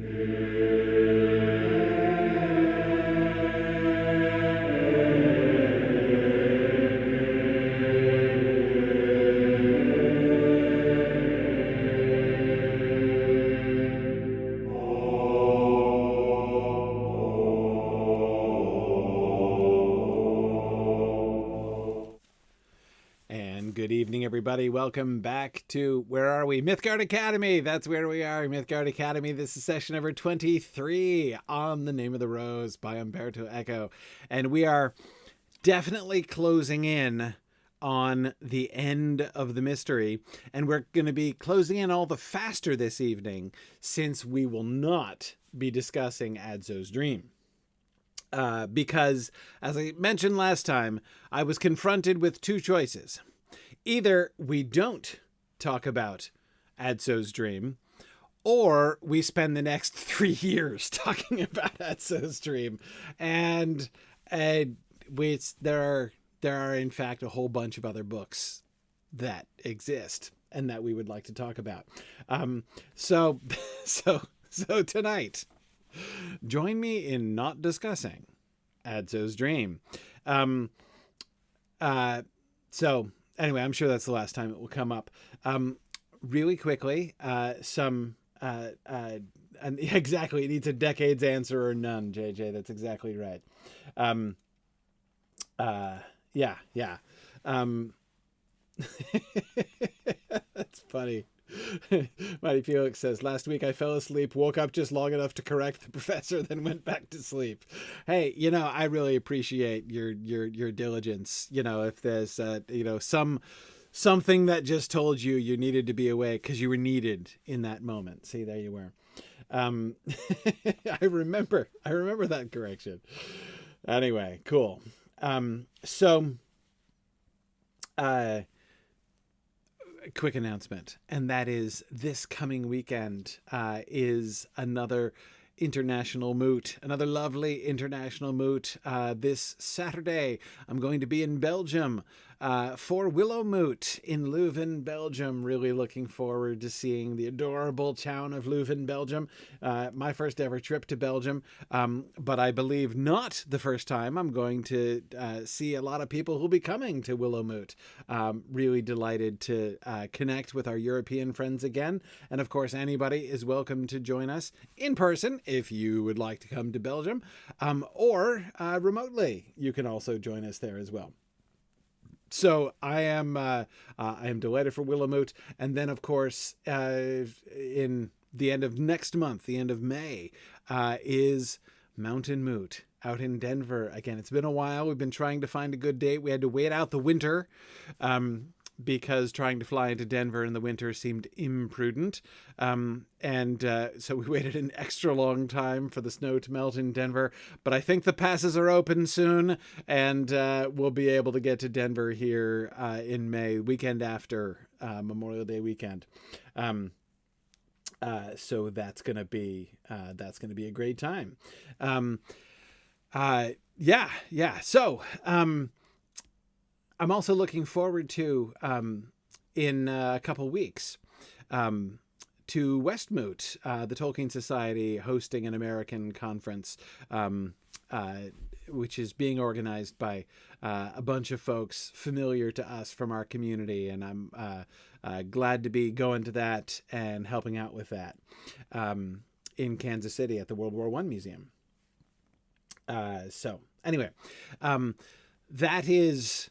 Good evening, everybody. Welcome back to, where are we? Mythgard Academy. That's where we are, Mythgard Academy. This is session number 23 on The Name of the Rose by Umberto Eco. And we are definitely closing in on the end of the mystery. And we're going to be closing in all the faster this evening, since we will not be discussing Adso's dream. Because, as I mentioned last time, I was confronted with two choices. Either we don't talk about Adso's dream, or we spend the next 3 years talking about Adso's dream. And there are in fact a whole bunch of other books that exist and that we would like to talk about. So tonight, join me in not discussing Adso's dream. Anyway, I'm sure that's the last time it will come up. Really quickly, and exactly, it needs a decade's answer or none, JJ. That's exactly right. Yeah. That's funny. Mighty Felix says, last week I fell asleep, woke up just long enough to correct the professor, then went back to sleep. Hey, I really appreciate your diligence. If there's something that just told you needed to be awake because you were needed in that moment. See, there you were. I remember that correction. Anyway, cool. Quick announcement, and that is this coming weekend is another international moot, another lovely international moot. This Saturday, I'm going to be in Belgium for Willow Moot in Leuven, Belgium. Really looking forward to seeing the adorable town of Leuven, Belgium. My first ever trip to Belgium, but I believe not the first time. I'm going to see a lot of people who'll be coming to Willow Moot. Really delighted to connect with our European friends again. And of course, anybody is welcome to join us in person if you would like to come to Belgium, or remotely. You can also join us there as well. So I am delighted for Willow Moot. And then, of course, in the end of next month, the end of May, is Mountain Moot out in Denver. Again, it's been a while. We've been trying to find a good date. We had to wait out the winter because trying to fly into Denver in the winter seemed imprudent. So we waited an extra long time for the snow to melt in Denver. But I think the passes are open soon, and we'll be able to get to Denver here in May, weekend after Memorial Day weekend. So that's gonna be a great time. So I'm also looking forward to in a couple weeks to Westmoot, the Tolkien Society hosting an American conference, which is being organized by a bunch of folks familiar to us from our community, and I'm glad to be going to that and helping out with that in Kansas City at the World War I Museum. That is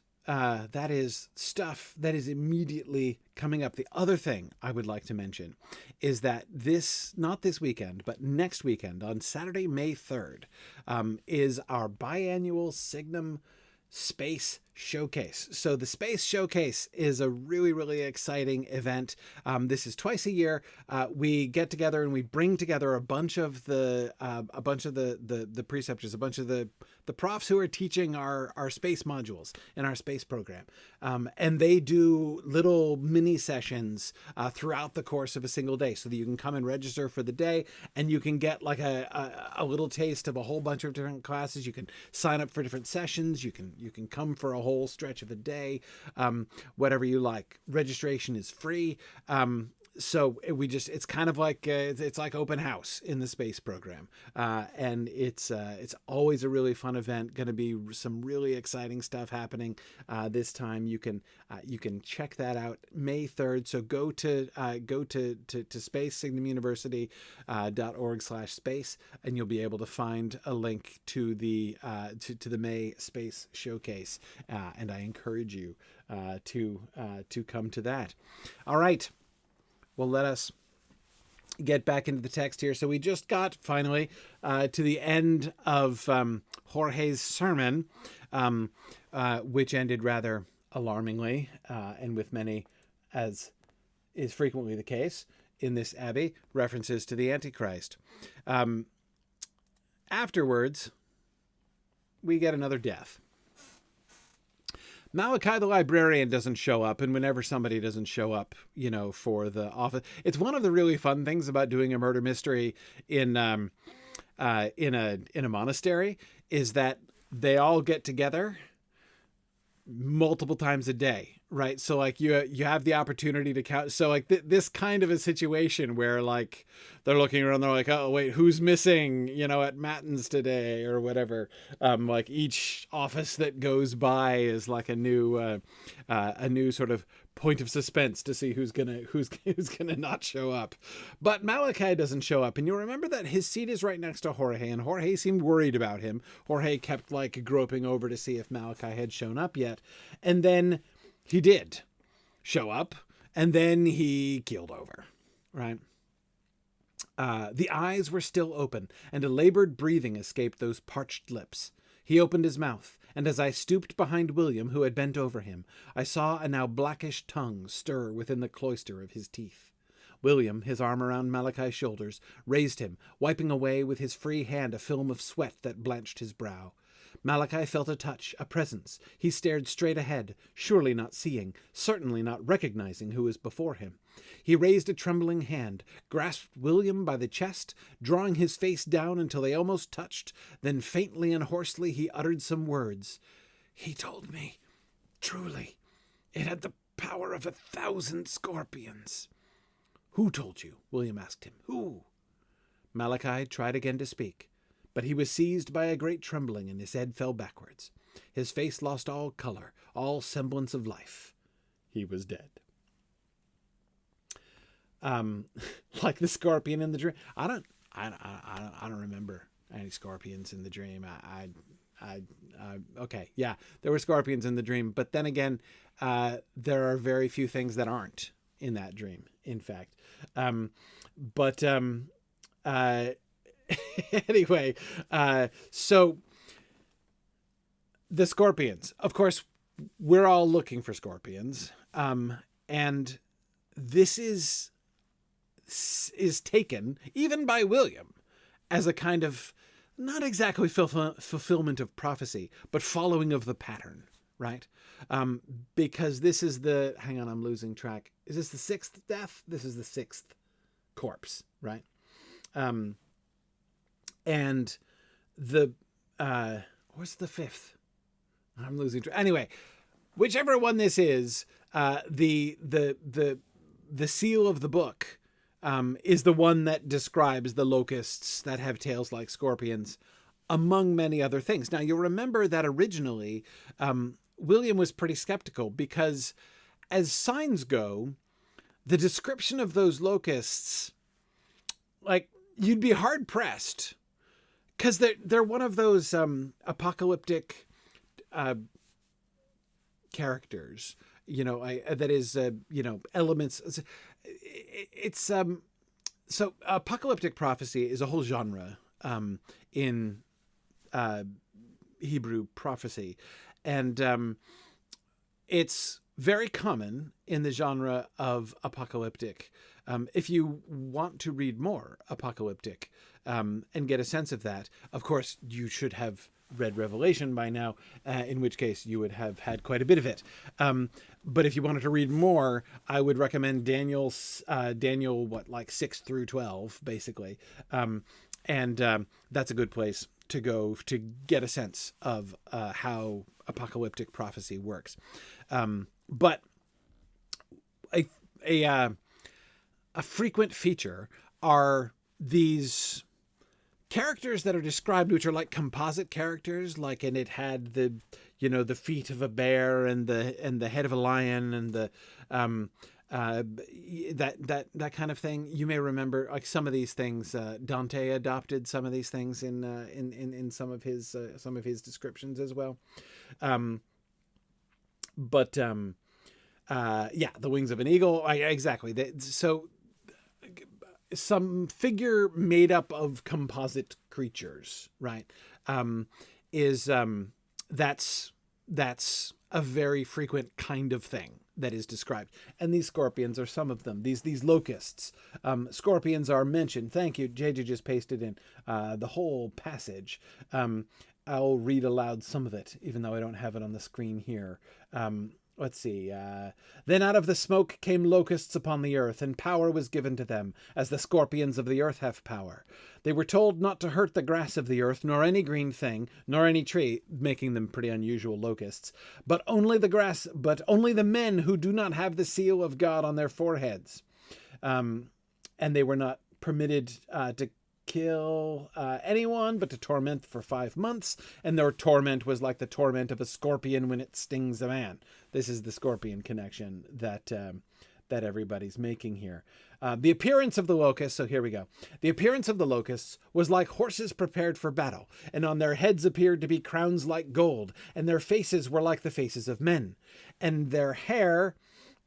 stuff that is immediately coming up. The other thing I would like to mention is that not this weekend, but next weekend on Saturday, May 3rd, is our biannual Signum Space Showcase. So the Space Showcase is a really, really exciting event. This is twice a year. We get together and we bring together a bunch of the preceptors, a bunch of the profs who are teaching our space modules in our space program. And they do little mini sessions throughout the course of a single day, so that you can come and register for the day and you can get like a little taste of a whole bunch of different classes. You can sign up for different sessions. You can come for a whole stretch of a day, whatever you like. Registration is free. So it's kind of like it's like open house in the space program, and it's always a really fun event. Going to be some really exciting stuff happening this time. You can check that out May 3rd. So go to space signumuniversity.org/space, and you'll be able to find a link to the May Space Showcase, and I encourage you to come to that. All right. Well, let us get back into the text here. So we just got finally to the end of Jorge's sermon, which ended rather alarmingly, and with many, as is frequently the case in this abbey, references to the Antichrist. Afterwards, we get another death. Malachi the librarian doesn't show up, and whenever somebody doesn't show up, for the office, it's one of the really fun things about doing a murder mystery in a monastery is that they all get together multiple times a day, right? So like you have the opportunity to count. So like this kind of a situation where like they're looking around, they're like, oh wait, who's missing, at matins today or whatever. Like each office that goes by is like a new sort of point of suspense to see who's gonna not show up. But Malachi doesn't show up, and you'll remember that his seat is right next to Jorge, and Jorge seemed worried about him. Jorge kept like groping over to see if Malachi had shown up yet, and then he did show up, and then he keeled over, right? The eyes were still open, and a labored breathing escaped those parched lips. He opened his mouth, and as I stooped behind William, who had bent over him, I saw a now blackish tongue stir within the cloister of his teeth. William, his arm around Malachi's shoulders, raised him, wiping away with his free hand a film of sweat that blanched his brow. Malachi felt a touch, a presence. He stared straight ahead, surely not seeing, certainly not recognizing who was before him. He raised a trembling hand, grasped William by the chest, drawing his face down until they almost touched. Then faintly and hoarsely he uttered some words. He told me, truly, it had the power of 1,000 scorpions. Who told you? William asked him. Who? Malachi tried again to speak, but he was seized by a great trembling, and his head fell backwards. His face lost all color, all semblance of life. He was dead. Like the scorpion in the dream. I don't remember any scorpions in the dream. Okay, yeah, there were scorpions in the dream, but then again, there are very few things that aren't in that dream, in fact. Anyway, so the scorpions, of course, we're all looking for scorpions. And this is taken even by William as a kind of not exactly fulfillment of prophecy, but following of the pattern, right? Because this is hang on, I'm losing track. Is this the 6th death? This is the 6th corpse, right? And what's the 5th? I'm losing track. Anyway, whichever one this is, the seal of the book is the one that describes the locusts that have tails like scorpions, among many other things. Now, you'll remember that originally, William was pretty skeptical because, as signs go, the description of those locusts, like, you'd be hard pressed, because they're one of those apocalyptic characters, that is, elements. It's so apocalyptic prophecy is a whole genre in Hebrew prophecy, and it's very common in the genre of apocalyptic. If you want to read more apocalyptic and get a sense of that, of course, you should have read Revelation by now, in which case you would have had quite a bit of it. But if you wanted to read more, I would recommend Daniel 6 through 12, basically. And that's a good place to go to get a sense of how apocalyptic prophecy works. But a frequent feature are these characters that are described, which are like composite characters, like, and it had the, the feet of a bear and the head of a lion and the that kind of thing. You may remember, like, some of these things. Dante adopted some of these things in some of his descriptions as well. The wings of an eagle. Exactly. So some figure made up of composite creatures, right? That's a very frequent kind of thing that is described. And these scorpions are some of them. These locusts. Scorpions are mentioned. Thank you. JJ just pasted in the whole passage. I'll read aloud some of it, even though I don't have it on the screen here. Let's see. Then out of the smoke came locusts upon the earth, and power was given to them, as the scorpions of the earth have power. They were told not to hurt the grass of the earth, nor any green thing, nor any tree, making them pretty unusual locusts, but only the men who do not have the seal of God on their foreheads. And they were not permitted to kill anyone, but to torment for 5 months, and their torment was like the torment of a scorpion when it stings a man. This is the scorpion connection that everybody's making here. The appearance of the locusts, so here we go. The appearance of the locusts was like horses prepared for battle, and on their heads appeared to be crowns like gold, and their faces were like the faces of men, and their hair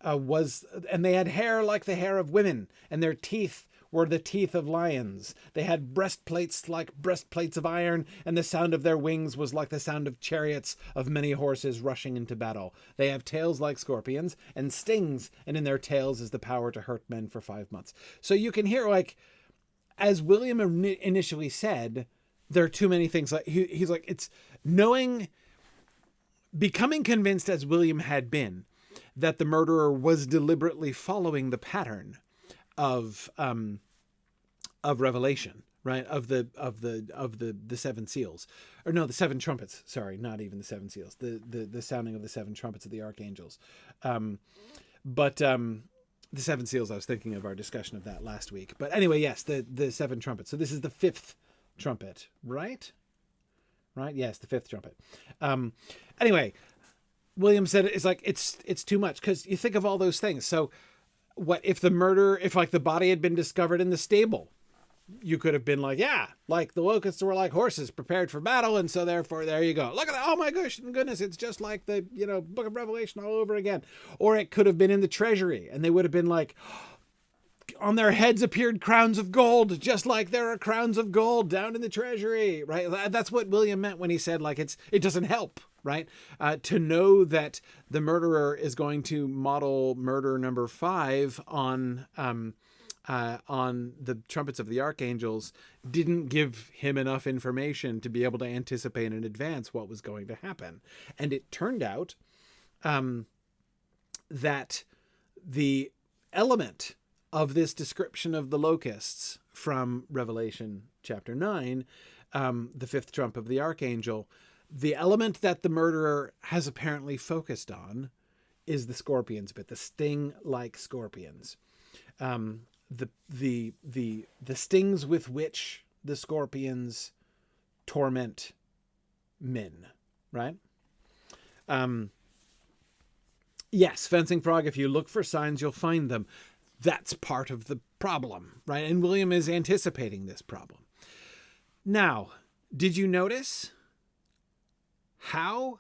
they had hair like the hair of women, and their teeth were the teeth of lions. They had breastplates like breastplates of iron, and the sound of their wings was like the sound of chariots of many horses rushing into battle. They have tails like scorpions, and stings, and in their tails is the power to hurt men for 5 months. So you can hear, like, as William initially said, there are too many things. Like he's like, it's becoming convinced, as William had been, that the murderer was deliberately following the pattern of Revelation, right? Of the seven seals, or no, the seven trumpets. Sorry, not even the seven seals. The sounding of the seven trumpets of the archangels. But the seven seals, I was thinking of our discussion of that last week. But anyway, yes, the seven trumpets. So this is the fifth trumpet, right? Right? Yes, the fifth trumpet. Anyway, William said it's like it's too much, because you think of all those things. So what if like the body had been discovered in the stable? You could have been like, yeah, like the locusts were like horses prepared for battle, and so therefore there you go. Look at that! Oh my goodness, it's just like the Book of Revelation all over again. Or it could have been in the treasury, and they would have been like, on their heads appeared crowns of gold, just like there are crowns of gold down in the treasury, right? That's what William meant when he said, like, it doesn't help, right? To know that the murderer is going to model murder number 5 on the trumpets of the archangels didn't give him enough information to be able to anticipate in advance what was going to happen. And it turned out that the element of this description of the locusts from Revelation chapter 9, the fifth trump of the archangel, the element that the murderer has apparently focused on is the scorpions bit, the sting-like scorpions. The stings with which the scorpions torment men, right? Yes, Fencing Frog, if you look for signs, you'll find them. That's part of the problem, right? And William is anticipating this problem. Now, did you notice how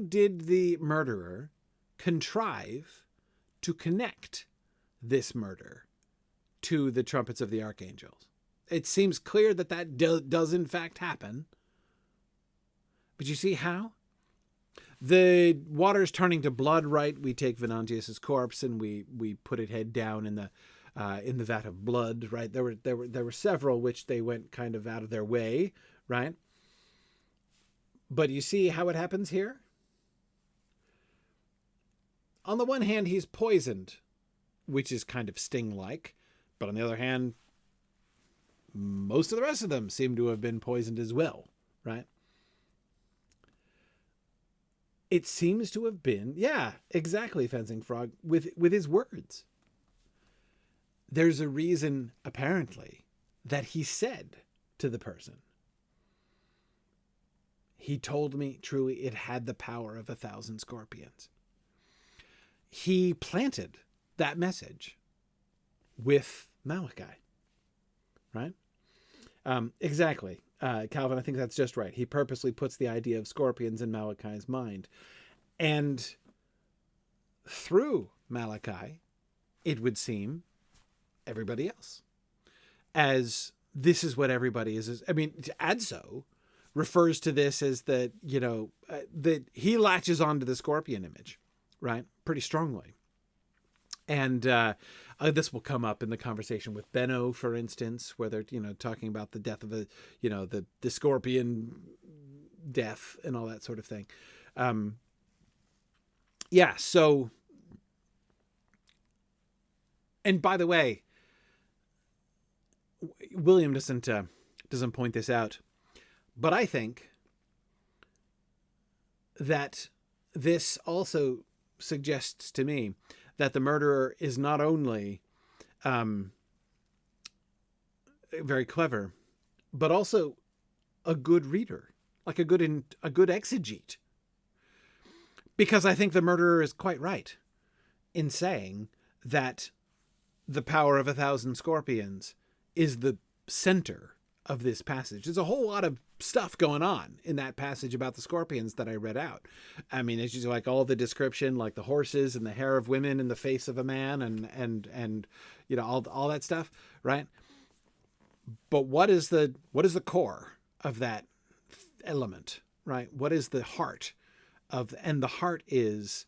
did the murderer contrive to connect this murder to the trumpets of the archangels? It seems clear that does in fact happen. But you see how? The water's turning to blood, right? We take Venantius's corpse and we put it head down in the vat of blood, right? There were several which they went kind of out of their way, right? But you see how it happens here? On the one hand, he's poisoned, which is kind of sting-like, but on the other hand, most of the rest of them seem to have been poisoned as well, right? It seems to have been, yeah, exactly, Fencing Frog, with his words. there's a reason, apparently, that he said to the person, he told me truly it had the power of 1,000 scorpions. He planted that message with Malachi, right? Exactly. Calvin, I think that's just right. He purposely puts the idea of scorpions in Malachi's mind. And through Malachi, it would seem, everybody else. As this is what everybody is. I mean, Adso refers to this as that, that he latches onto the scorpion image, right? Pretty strongly. And this will come up in the conversation with Benno, for instance, where they're, talking about the death of the scorpion death and all that sort of thing. So, and by the way, William doesn't point this out, but I think that this also suggests to me that the murderer is not only very clever, but also a good reader, like a good exegete. Because I think the murderer is quite right in saying that the power of 1,000 scorpions is the center of this passage. There's a whole lot of stuff going on in that passage about the scorpions that I read out. I mean, it's just like all the description, like the horses and the hair of women and the face of a man and all that stuff, right? But what is the core of that element, right? What is the heart and the heart is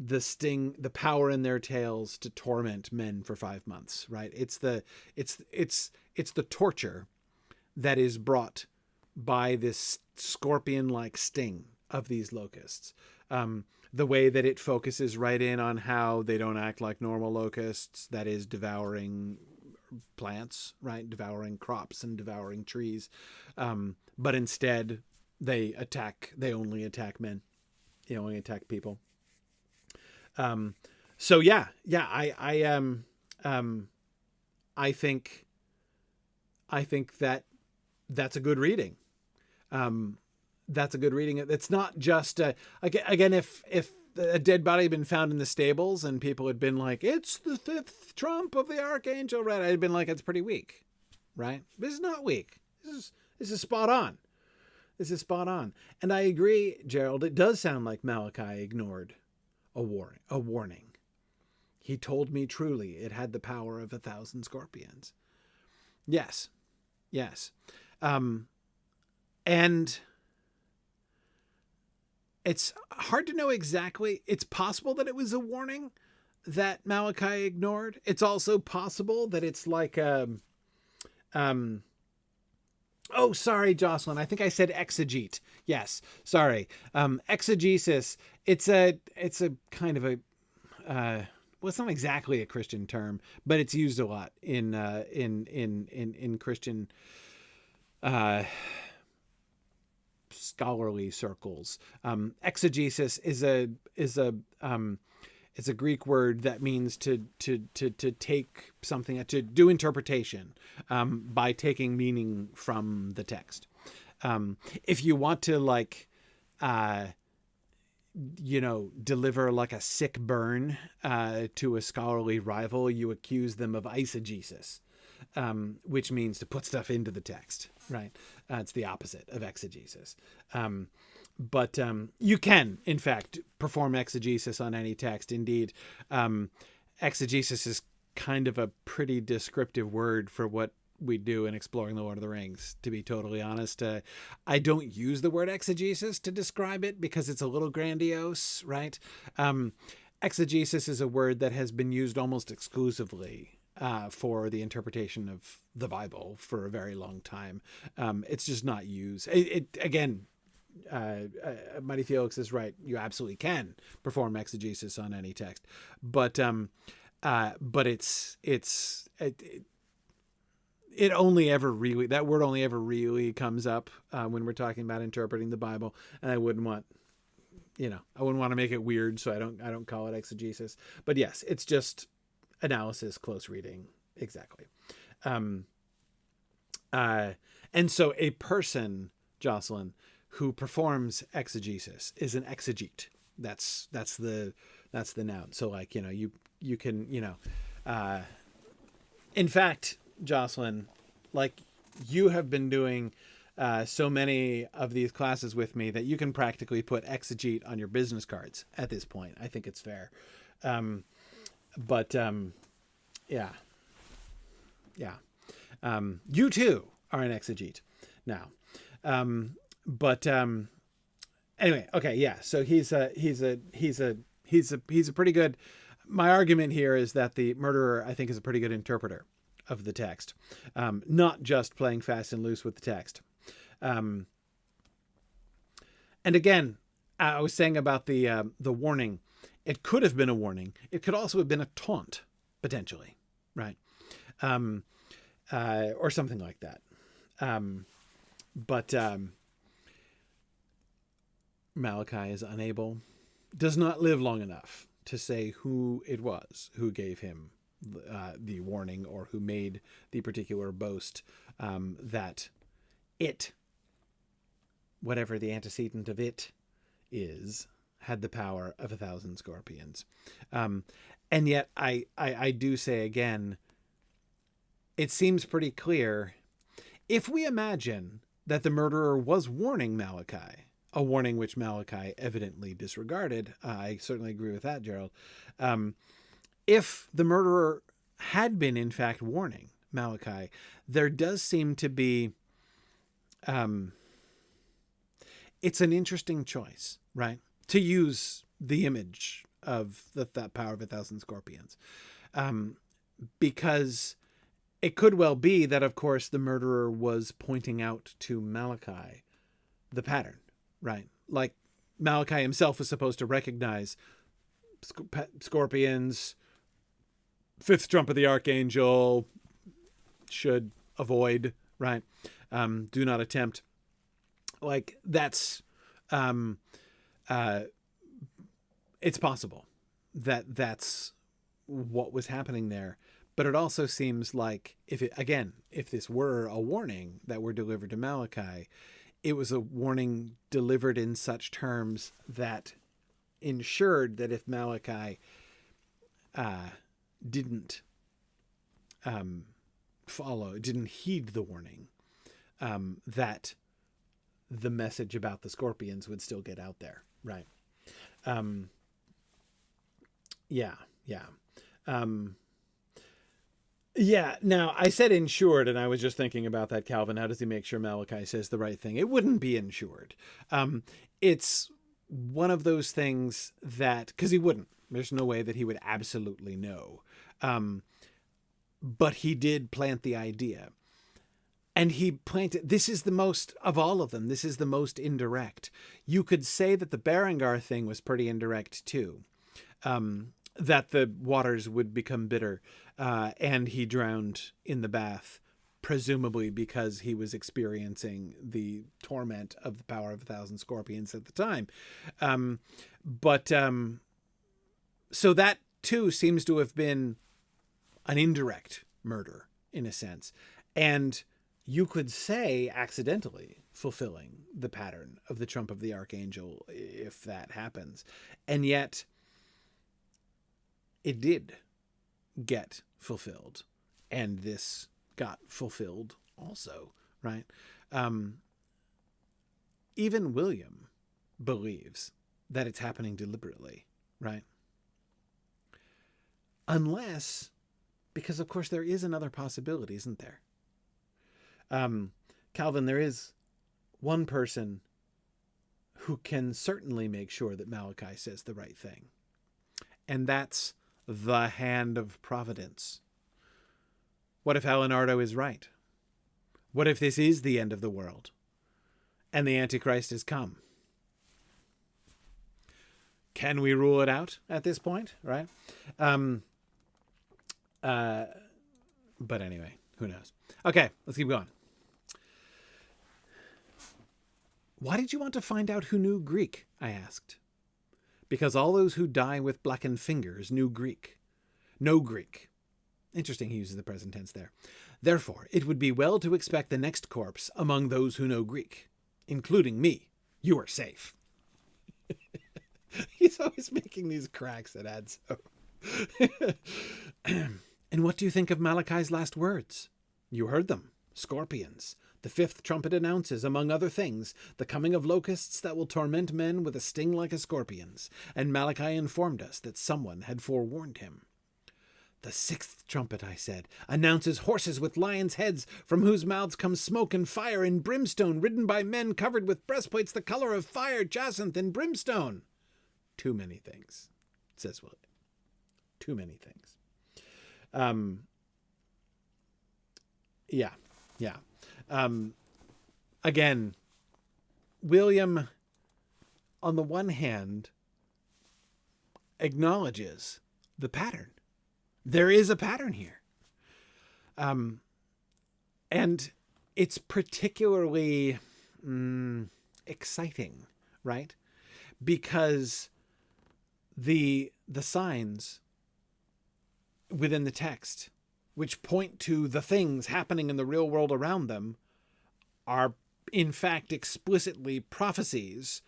the sting, the power in their tails to torment men for 5 months, right? It's the torture that is brought by this scorpion-like sting of these locusts. The way that it focuses right in on how they don't act like normal locusts, that is devouring plants, right? Devouring crops and devouring trees. But instead they only attack men. They only attack people. I think that that's a good reading. That's a good reading. It's not just again, if a dead body had been found in the stables and people had been like, it's the 5th trump of the archangel, right? I'd been like, it's pretty weak, right? This is not weak. This is spot on. This is spot on. And I agree, Gerald, it does sound like Malachi ignored a warning. He told me truly it had the power of 1,000 scorpions. Yes. And it's hard to know exactly. It's possible that it was a warning that Malachi ignored. It's also possible that it's like oh, sorry, Jocelyn. I think I said exegete. Yes, sorry. Exegesis. It's a kind of a well, it's not exactly a Christian term, but it's used a lot in Christian scholarly circles. Exegesis is a Greek word that means to take something, to do interpretation by taking meaning from the text. If you want to deliver like a sick burn to a scholarly rival, you accuse them of eisegesis, which means to put stuff into the text, right? It's the opposite of exegesis. But you can, in fact, perform exegesis on any text. Indeed, exegesis is kind of a pretty descriptive word for what we do in exploring the Lord of the Rings, to be totally honest. I don't use the word exegesis to describe it because it's a little grandiose, right? Exegesis is a word that has been used almost exclusively for the interpretation of the Bible for a very long time. It's just not used. Again, Mighty Felix is right. You absolutely can perform exegesis on any text, but it only ever really, that word only ever really comes up when we're talking about interpreting the Bible, and I wouldn't want to make it weird, so I don't call it exegesis. But yes, it's just analysis, close reading. Exactly. And so a person, Jocelyn, who performs exegesis is an exegete. That's the noun. So like, you can, in fact, Jocelyn, like you have been doing so many of these classes with me that you can practically put exegete on your business cards at this point. I think it's fair. Yeah. You too are an exegete now. Anyway, okay. Yeah. So he's a pretty good, my argument here is that the murderer, I think, is a pretty good interpreter of the text. Not just playing fast and loose with the text. And again, I was saying about the warning, it could have been a warning. It could also have been a taunt, potentially. Right. Or something like that. Malachi is unable, does not live long enough to say who it was who gave him the warning or who made the particular boast that it, whatever the antecedent of it is, had the power of 1,000 scorpions. And yet I do say again, it seems pretty clear if we imagine that the murderer was warning Malachi, a warning which Malachi evidently disregarded. I certainly agree with that, Gerald. If the murderer had been, in fact, warning Malachi, there does seem to be... it's an interesting choice, right? To use the image of that power of 1,000 scorpions. Because it could well be that, of course, the murderer was pointing out to Malachi the pattern, right? Like Malachi himself was supposed to recognize scorpions, fifth trump of the archangel, should avoid, right? Do not attempt. Like that's, it's possible that that's what was happening there. But it also seems like if this were a warning that were delivered to Malachi, it was a warning delivered in such terms that ensured that if Malachi didn't didn't heed the warning, that the message about the scorpions would still get out there. Right. Yeah. Now, I said insured, and I was just thinking about that, Calvin. How does he make sure Malachi says the right thing? It wouldn't be insured. It's one of those things that, because he wouldn't. There's no way that he would absolutely know. But he did plant the idea. And he planted, this is the most, of all of them, this is the most indirect. You could say that the Berengar thing was pretty indirect too. That the waters would become bitter, and he drowned in the bath, presumably because he was experiencing the torment of the power of 1,000 scorpions at the time. So that too seems to have been an indirect murder in a sense. And you could say accidentally fulfilling the pattern of the trump of the archangel if that happens. And yet it did get fulfilled, and this got fulfilled also, right? Even William believes that it's happening deliberately, right? Unless, because of course there is another possibility, isn't there? Calvin, there is one person who can certainly make sure that Malachi says the right thing, and that's the hand of providence. What if Alenardo is right? What if this is the end of the world and the Antichrist has come? Can we rule it out at this point? Right. But anyway, who knows? Okay, let's keep going. Why did you want to find out who knew Greek? I asked. Because all those who die with blackened fingers knew Greek. Know Greek. Interesting he uses the present tense there. Therefore, it would be well to expect the next corpse among those who know Greek, including me. You are safe. He's always making these cracks at Adso. And what do you think of Malachi's last words? You heard them. Scorpions. The fifth trumpet announces, among other things, the coming of locusts that will torment men with a sting like a scorpion's, and Malachi informed us that someone had forewarned him. The sixth trumpet, I said, announces horses with lions' heads, from whose mouths come smoke and fire and brimstone, ridden by men covered with breastplates the color of fire, jacinth, and brimstone. Too many things, says William. Too many things. Yeah. Again, William, on the one hand, acknowledges the pattern. There is a pattern here. And it's particularly exciting, right? Because the signs within the text, which point to the things happening in the real world around them, are in fact explicitly prophecies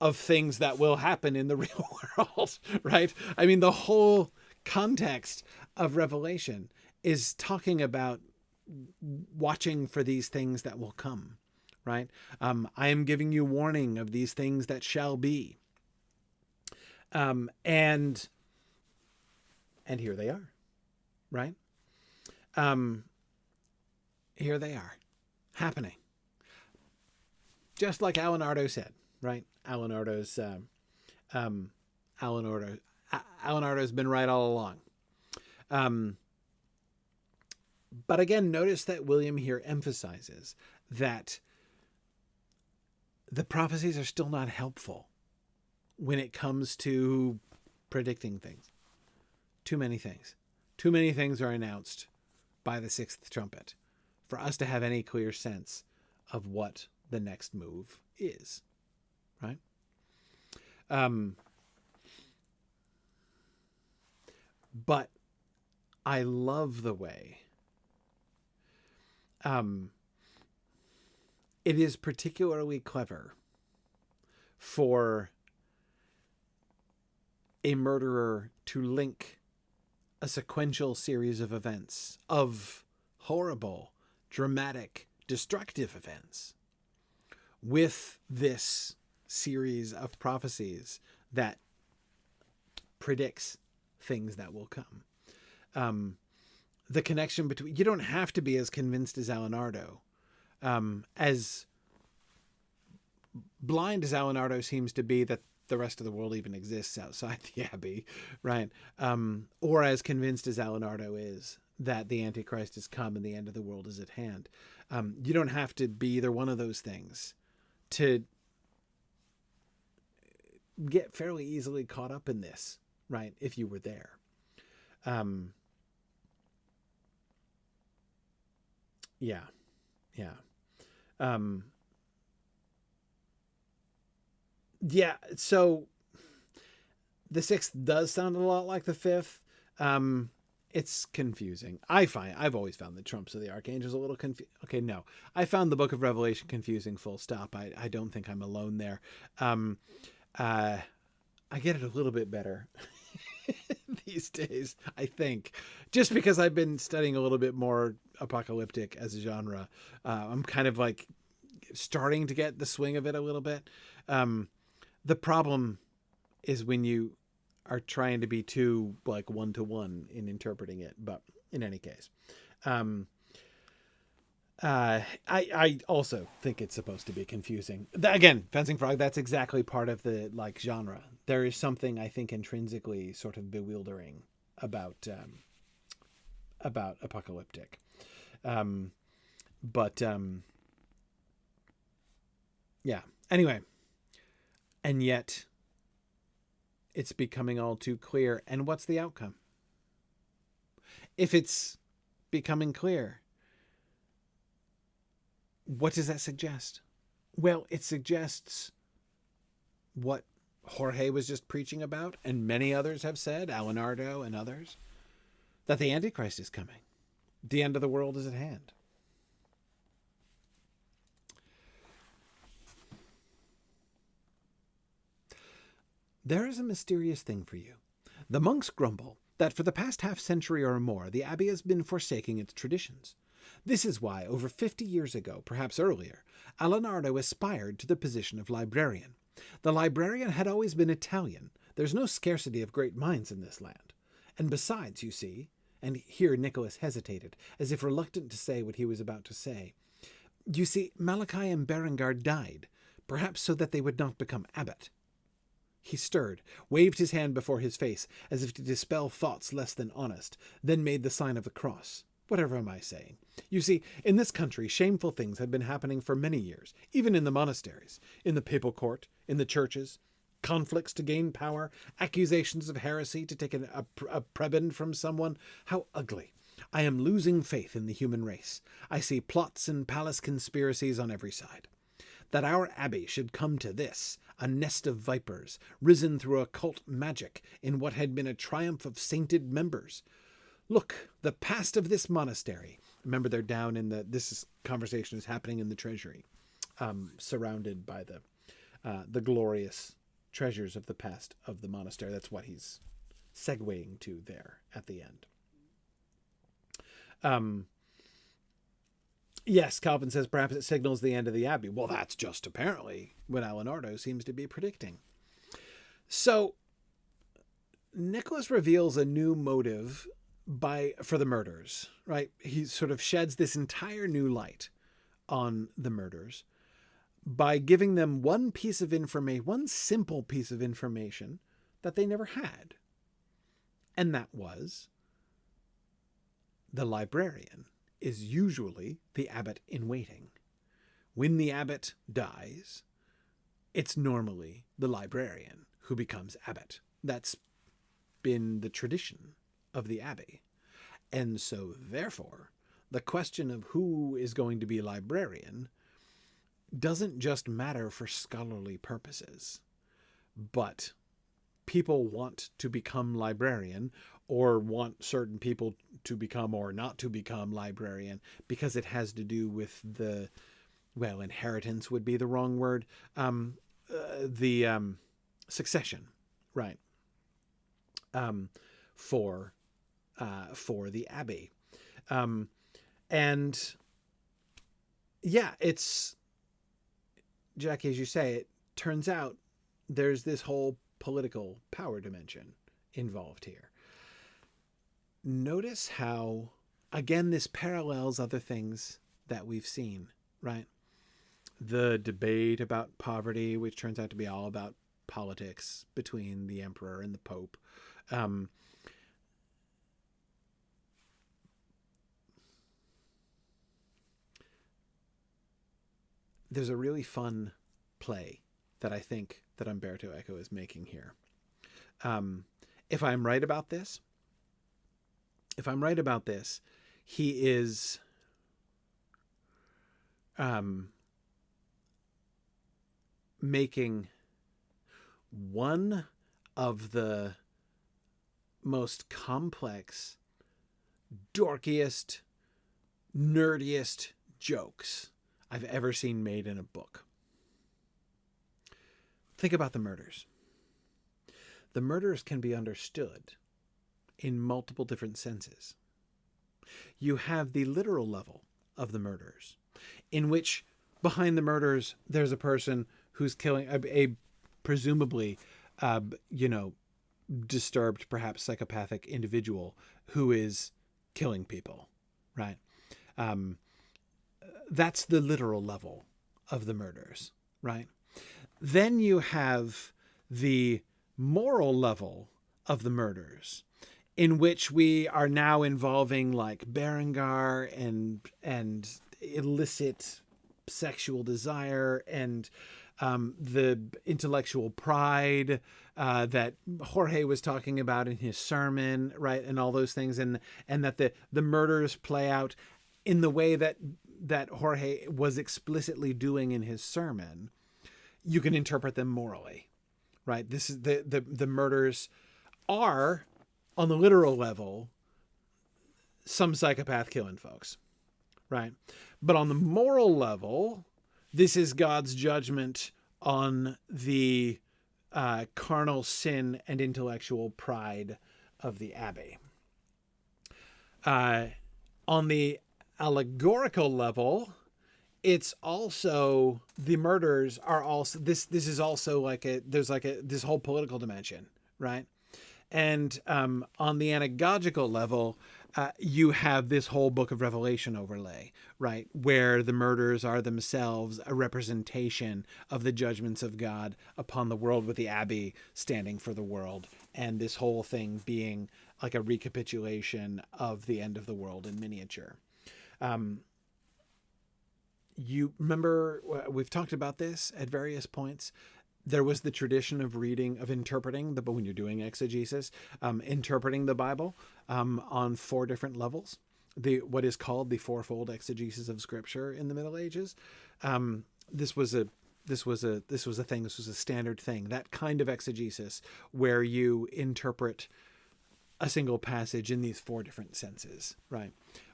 of things that will happen in the real world, right? I mean, the whole context of Revelation is talking about watching for these things that will come, right? I am giving you warning of these things that shall be. And here they are, right? Here they are, happening. Just like Alan said, right? Alan Ardo's been right all along. But again, notice that William here emphasizes that the prophecies are still not helpful when it comes to predicting things. Too many things. Too many things are announced by the sixth trumpet for us to have any clear sense of what the next move is, right? But I love the way it is particularly clever for a murderer to link a sequential series of events, of horrible, dramatic, destructive events, with this series of prophecies that predicts things that will come. The connection between, you don't have to be as convinced as Alan as blind as Alan seems to be that the rest of the world even exists outside the Abbey, right? Or as convinced as Alan is that the Antichrist has come and the end of the world is at hand. You don't have to be either one of those things to get fairly easily caught up in this, right? If you were there. Yeah. So the sixth does sound a lot like the fifth. It's confusing. I've always found the trumps of the archangels a little confusing. Okay, no. I found the book of Revelation confusing, full stop. I don't think I'm alone there. I get it a little bit better these days, I think. Just because I've been studying a little bit more apocalyptic as a genre. I'm kind of like starting to get the swing of it a little bit. The problem is when you are trying to be too like one-to-one in interpreting it. But in any case, I also think it's supposed to be confusing. Again, Fencing Frog, that's exactly part of the like genre. There is something I think intrinsically sort of bewildering about apocalyptic. Yeah. Anyway, and yet it's becoming all too clear. And what's the outcome? If it's becoming clear, what does that suggest? Well, it suggests what Jorge was just preaching about, and many others have said, Alan and others, that the Antichrist is coming. The end of the world is at hand. There is a mysterious thing for you. The monks grumble that for the past half-century or more, the abbey has been forsaking its traditions. This is why, over 50 years ago, perhaps earlier, Alenardo aspired to the position of librarian. The librarian had always been Italian. There's no scarcity of great minds in this land. And besides, you see, and here Nicholas hesitated, as if reluctant to say what he was about to say, you see, Malachi and Berengar died, perhaps so that they would not become abbot. He stirred, waved his hand before his face, as if to dispel thoughts less than honest, then made the sign of the cross. Whatever am I saying? You see, in this country, shameful things have been happening for many years, even in the monasteries, in the papal court, in the churches, conflicts to gain power, accusations of heresy to take a prebend from someone. How ugly. I am losing faith in the human race. I see plots and palace conspiracies on every side. That our abbey should come to this, a nest of vipers, risen through occult magic in what had been a triumph of sainted members. Look, the past of this monastery. Remember, they're down in conversation is happening in the treasury, surrounded by the glorious treasures of the past of the monastery. That's what he's segueing to there at the end. Yes, Calvin says perhaps it signals the end of the abbey. Well, that's just apparently what Alenardo seems to be predicting. So Nicholas reveals a new motive for the murders, right? He sort of sheds this entire new light on the murders by giving them one simple piece of information that they never had. And that was the librarian is usually the abbot in waiting. When the abbot dies, it's normally the librarian who becomes abbot. That's been the tradition of the abbey. And so, therefore, the question of who is going to be librarian doesn't just matter for scholarly purposes, but people want to become librarian or want certain people to become or not to become librarian because it has to do with inheritance would be the wrong word, succession, right, for the abbey. And yeah, it's, Jackie, as you say, it turns out there's this whole political power dimension involved here. Notice how, again, this parallels other things that we've seen, right? The debate about poverty, which turns out to be all about politics between the emperor and the pope. There's a really fun play that I think that Umberto Eco is making here. If I'm right about this, he is making one of the most complex, dorkiest, nerdiest jokes I've ever seen made in a book. Think about the murders. The murders can be understood in multiple different senses. You have the literal level of the murders, in which behind the murders, there's a person who's killing a presumably, disturbed, perhaps psychopathic individual who is killing people, right? That's the literal level of the murders, right? Then you have the moral level of the murders, in which we are now involving like Berengar and illicit sexual desire and the intellectual pride that Jorge was talking about in his sermon, right? And all those things, and that the murders play out in the way that Jorge was explicitly doing in his sermon. You can interpret them morally, right? This is the murders are, on the literal level, some psychopath killing folks, right? But on the moral level, this is God's judgment on the carnal sin and intellectual pride of the abbey. On the allegorical level, it's also, the murders are also, this is also like this whole political dimension, right? And on the anagogical level, you have this whole book of Revelation overlay, right? Where the murders are themselves a representation of the judgments of God upon the world, with the abbey standing for the world. And this whole thing being like a recapitulation of the end of the world in miniature. You remember, we've talked about this at various points. There was the tradition of interpreting the, but when you're doing exegesis, interpreting the Bible on 4 different levels. What is called the fourfold exegesis of Scripture in the Middle Ages. This was a standard thing. That kind of exegesis where you interpret a single passage in these 4 different senses, right,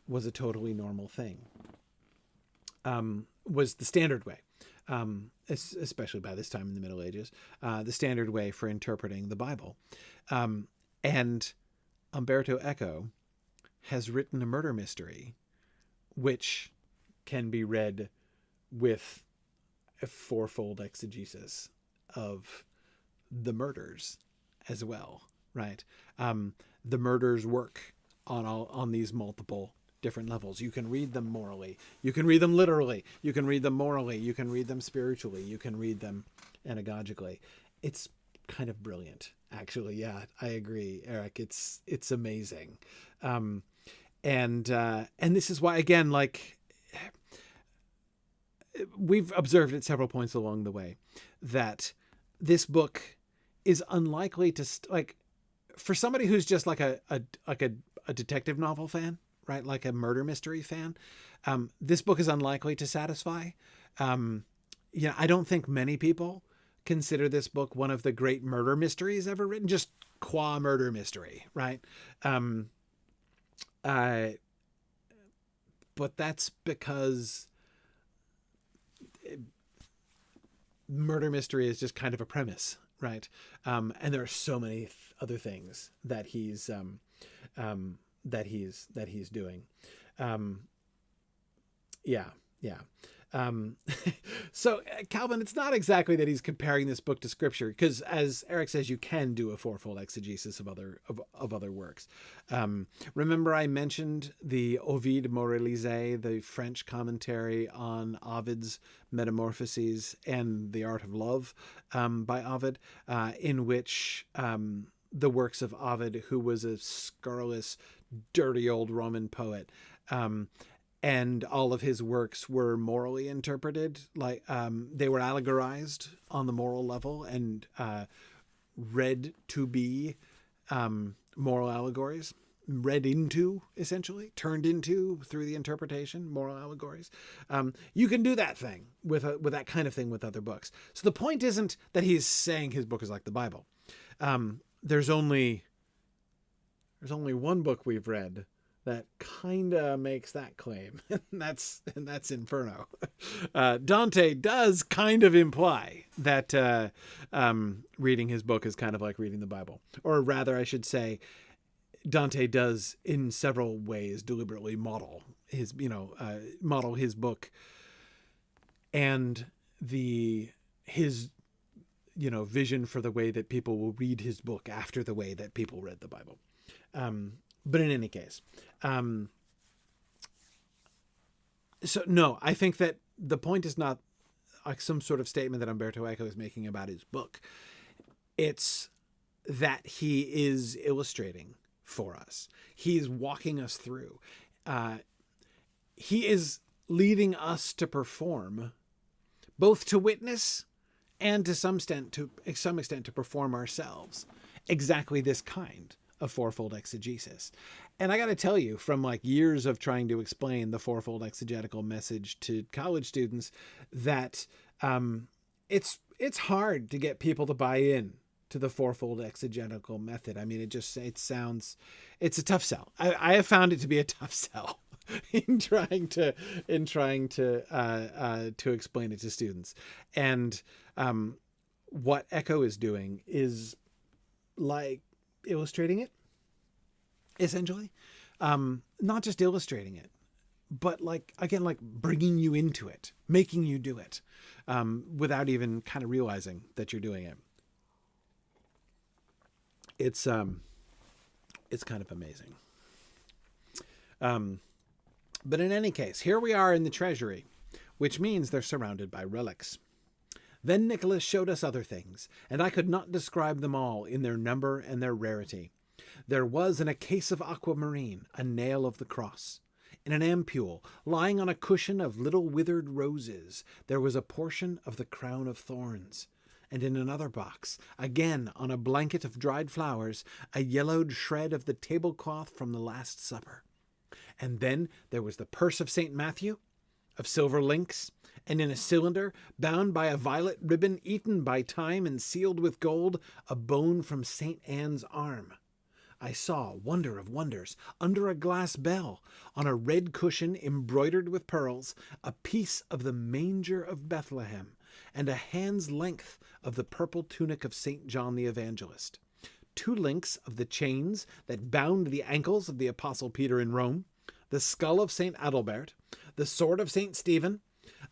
was a totally normal thing. Was the standard way. Especially by this time in the Middle Ages, the standard way for interpreting the Bible. And Umberto Eco has written a murder mystery, which can be read with a 4-fold exegesis of the murders as well, right? The murders work on these multiple different levels. You can read them morally. You can read them literally. You can read them morally. You can read them spiritually. You can read them anagogically. It's kind of brilliant, actually. Yeah, I agree, Eric. It's amazing. And this is why, again, like, we've observed at several points along the way that this book is unlikely to for somebody who's just like a detective novel fan, right? Like a murder mystery fan. This book is unlikely to satisfy. I don't think many people consider this book one of the great murder mysteries ever written, just qua murder mystery, right? But that's because murder mystery is just kind of a premise, right? And there are so many other things that he's doing. So Calvin, it's not exactly that he's comparing this book to Scripture, because as Eric says, you can do a 4-fold exegesis of other works. Remember I mentioned the Ovid Moralisé, the French commentary on Ovid's Metamorphoses and the Art of Love by Ovid, in which the works of Ovid, who was a scurrilous, dirty old Roman poet, and all of his works were morally interpreted, like they were allegorized on the moral level and read to be moral allegories, read into, essentially, turned into through the interpretation, moral allegories. You can do that thing with that kind of thing with other books. So the point isn't that he's saying his book is like the Bible. There's only one book we've read that kind of makes that claim, and that's Inferno. Dante does kind of imply that reading his book is kind of like reading the Bible, or rather, I should say, Dante does in several ways deliberately model his book and his vision for the way that people will read his book after the way that people read the Bible. But in any case, so no, I think that the point is not like some sort of statement that Umberto Eco is making about his book. It's that he is illustrating for us. He's walking us through. He is leading us to perform, both to witness and to some extent to perform ourselves, exactly this kind of 4-fold exegesis. And I got to tell you, from like years of trying to explain the 4-fold exegetical message to college students, that it's hard to get people to buy in to the fourfold exegetical method. I mean, it's a tough sell. I have found it to be a tough sell in trying to explain it to students. And what Echo is doing is like illustrating it, essentially. Not just illustrating it, but like bringing you into it, making you do it, without even kind of realizing that you're doing it. It's kind of amazing. But in any case, here we are in the treasury, which means they're surrounded by relics. Then Nicholas showed us other things, and I could not describe them all in their number and their rarity. There was in a case of aquamarine a nail of the cross. In an ampule, lying on a cushion of little withered roses, there was a portion of the crown of thorns. And in another box, again on a blanket of dried flowers, a yellowed shred of the tablecloth from the Last Supper. And then there was the purse of St. Matthew, of silver links, and in a cylinder, bound by a violet ribbon eaten by time and sealed with gold, a bone from St. Anne's arm. I saw, wonder of wonders, under a glass bell, on a red cushion embroidered with pearls, a piece of the manger of Bethlehem, and a hand's length of the purple tunic of St. John the Evangelist, 2 links of the chains that bound the ankles of the Apostle Peter in Rome, the skull of St. Adalbert, the sword of St. Stephen,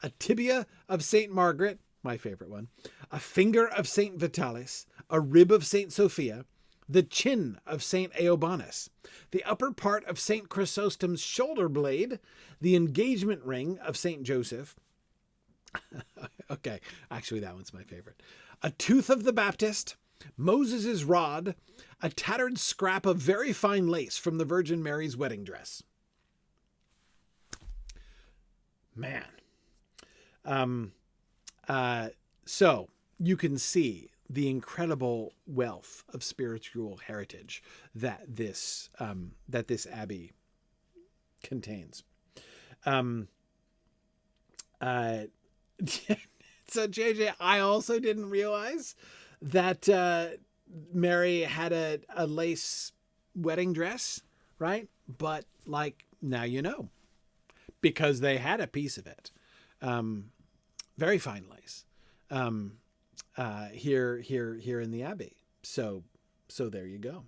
a tibia of St. Margaret, my favorite one, a finger of St. Vitalis, a rib of St. Sophia, the chin of St. Eobanus, the upper part of St. Chrysostom's shoulder blade, the engagement ring of St. Joseph. Okay, actually that one's my favorite. A tooth of the Baptist, Moses' rod, a tattered scrap of very fine lace from the Virgin Mary's wedding dress. Man. So you can see the incredible wealth of spiritual heritage that this abbey contains. So JJ, I also didn't realize that Mary had a lace wedding dress, right? But like, now you know, because they had a piece of it. Very fine lace. Here in the Abbey. So there you go.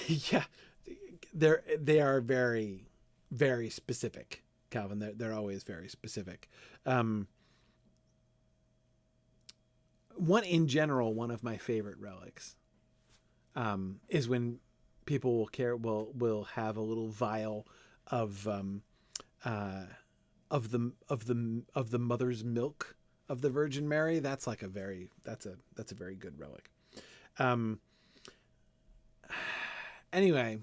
Yeah, they are very, very specific, Calvin. They're always very specific. One of my favorite relics, is when people will have a little vial of the mother's milk of the Virgin Mary. That's a very good relic. Anyway,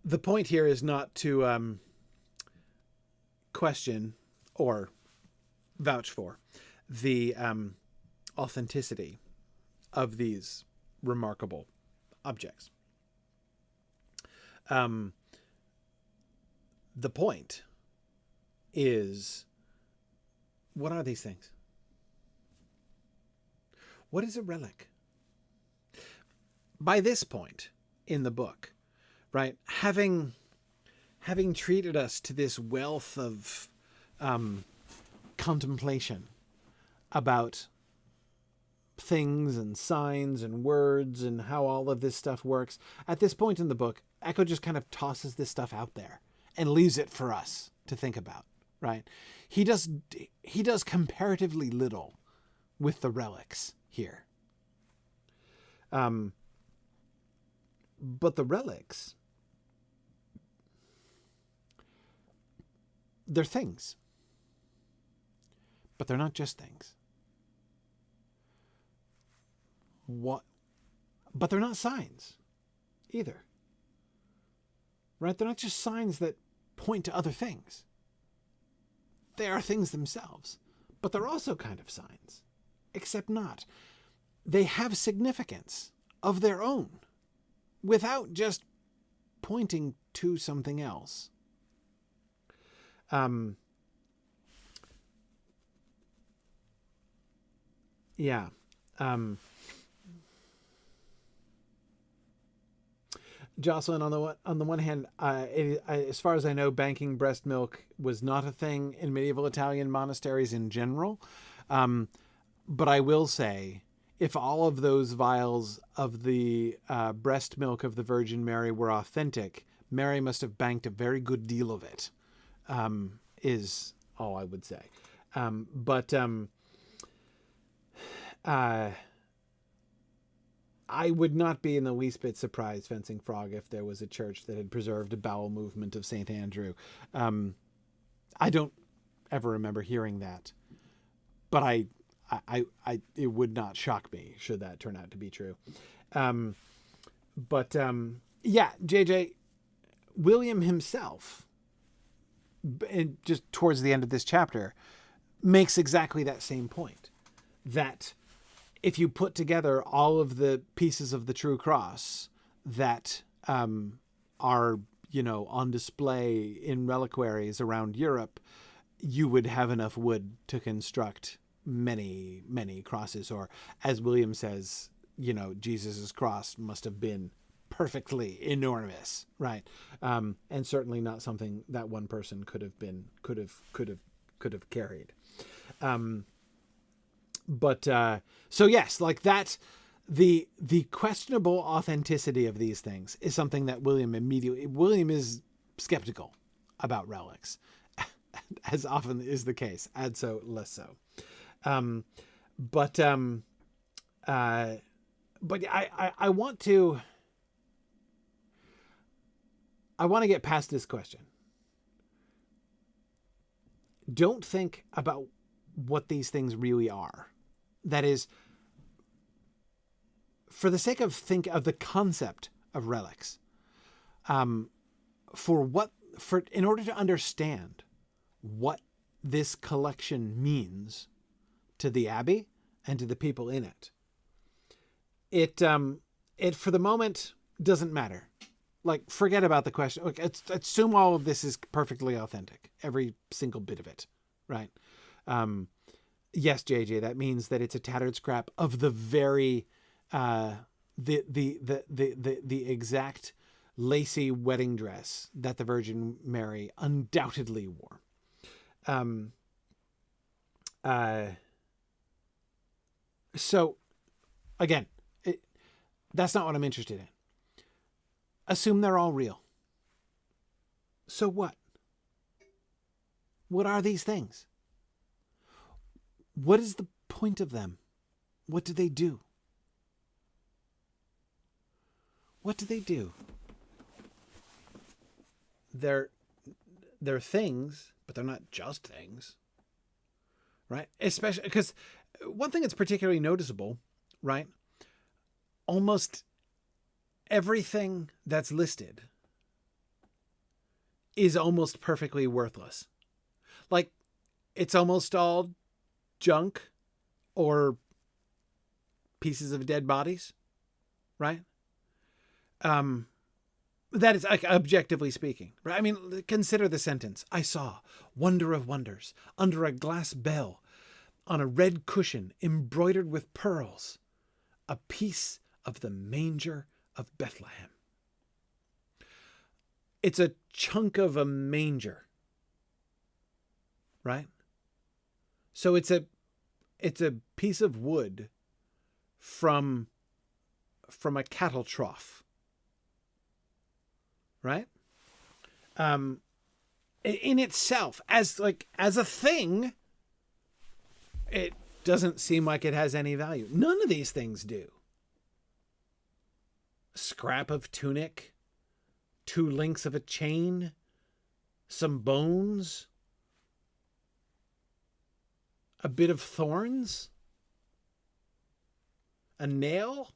the point here is not to question or vouch for the authenticity of these remarkable objects. The point is, what are these things? What is a relic? By this point in the book, right, having treated us to this wealth of contemplation about things and signs and words and how all of this stuff works, at this point in the book, Echo just kind of tosses this stuff out there and leaves it for us to think about, right? He does comparatively little with the relics here. But the relics, they're things. But they're not just things. But they're not signs either. Right? They're not just signs that point to other things. They are things themselves. But they're also kind of signs. Except not. They have significance of their own, without just pointing to something else. Yeah. Jocelyn, on the one hand, as far as I know, banking breast milk was not a thing in medieval Italian monasteries in general. But I will say, if all of those vials of the breast milk of the Virgin Mary were authentic, Mary must have banked a very good deal of it, is all I would say. I would not be in the least bit surprised, Fencing Frog, if there was a church that had preserved a bowel movement of St. Andrew. I don't ever remember hearing that, but it would not shock me should that turn out to be true. Yeah, JJ, William himself, and just towards the end of this chapter, makes exactly that same point, that if you put together all of the pieces of the true cross that are, on display in reliquaries around Europe, you would have enough wood to construct many, many crosses. Or, as William says, Jesus's cross must have been perfectly enormous, right? And certainly not something that one person could have carried. So yes, like that, the questionable authenticity of these things is something that William is skeptical about relics, as often is the case. Adso less so. But I want to get past this question. Don't think about what these things really are. That is, for the sake of the concept of relics, in order to understand what this collection means to the Abbey and to the people in it, it for the moment doesn't matter. Like, forget about the question. Like, assume all of this is perfectly authentic, every single bit of it, right? Yes, JJ, that means that it's a tattered scrap of the very the exact lacy wedding dress that the Virgin Mary undoubtedly wore. So again, that's not what I'm interested in. Assume they're all real. So what? What are these things? What is the point of them? What do they do? What do they do? They're things, but they're not just things, right? Especially because one thing that's particularly noticeable, right? Almost everything that's listed is almost perfectly worthless. Like, it's almost all junk or pieces of dead bodies, right? That is, like, objectively speaking, right? I mean, consider the sentence. I saw, wonder of wonders, under a glass bell, on a red cushion embroidered with pearls, a piece of the manger of Bethlehem. It's a chunk of a manger, right? So it's a piece of wood from a cattle trough, right? In itself, as a thing, it doesn't seem like it has any value. None of these things do. Scrap of tunic, 2 links of a chain, some bones, a bit of thorns, a nail,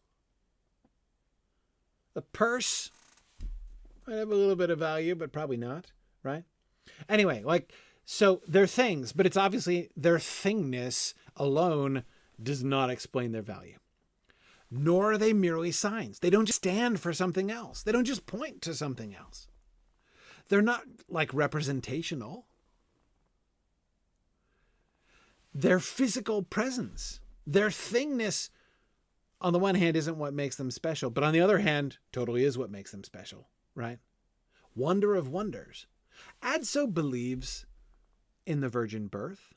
a purse. Might have a little bit of value, but probably not, right? Anyway, so they're things, but it's obviously their thingness alone does not explain their value. Nor are they merely signs. They don't just stand for something else. They don't just point to something else. They're not representational. Their physical presence Their thingness, on the one hand, isn't what makes them special, but on the other hand, totally is what makes them special, right? Wonder of wonders. Adso believes in the virgin birth.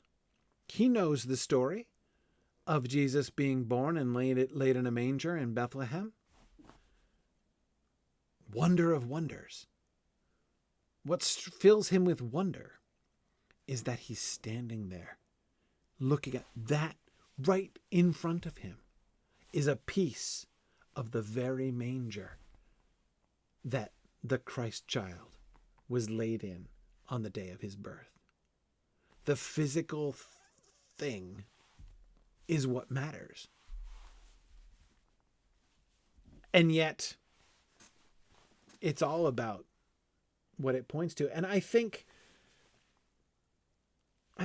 He knows the story of Jesus being born and laid in a manger in Bethlehem. Wonder of wonders. What fills him with wonder is that he's standing there looking at that. Right in front of him is a piece of the very manger that the Christ child was laid in on the day of his birth. The physical thing is what matters. And yet, it's all about what it points to. And I think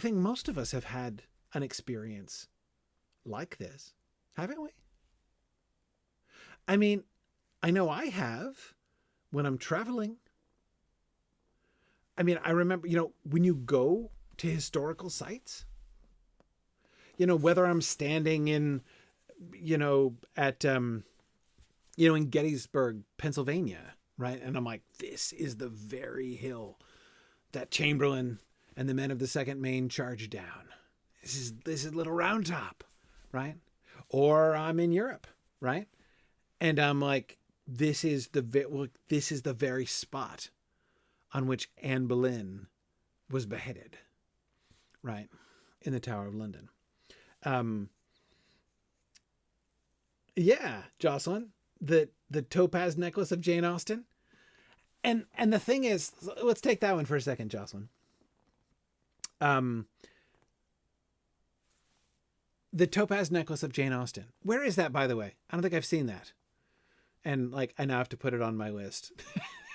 most of us have had an experience like this, haven't we? I mean, I know I have when I'm traveling. I mean, I remember, when you go to historical sites, whether I'm standing in, at, in Gettysburg, Pennsylvania, right? And I'm like, this is the very hill that Chamberlain and the men of the Second Maine charged down. This is Little Round Top, right? Or I'm in Europe, right? And I'm like, this is the very spot on which Anne Boleyn was beheaded, right? In the Tower of London. Yeah, Jocelyn, the topaz necklace of Jane Austen. And the thing is, let's take that one for a second, Jocelyn. The topaz necklace of Jane Austen. Where is that, by the way? I don't think I've seen that. And I now have to put it on my list.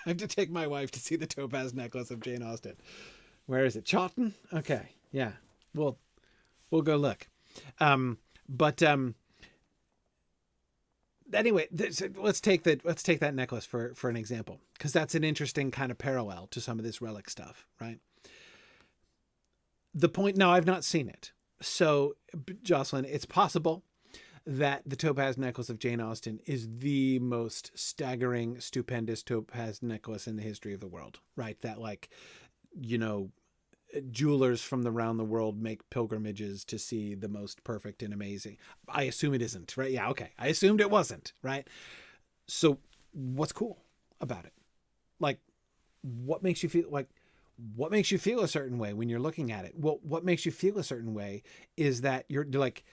I have to take my wife to see the topaz necklace of Jane Austen. Where is it? Chawton? Okay. Yeah. We'll go look. Anyway, let's take that necklace for an example, because that's an interesting kind of parallel to some of this relic stuff, right? The point, now I've not seen it. So, Jocelyn, it's possible that the topaz necklace of Jane Austen is the most staggering, stupendous topaz necklace in the history of the world, right? That jewelers from around the world make pilgrimages to see the most perfect and amazing. I assume it isn't, right? Yeah, okay. I assumed it wasn't, right? So what's cool about it? What makes you feel a certain way when you're looking at it? Well, what makes you feel a certain way is that you're like,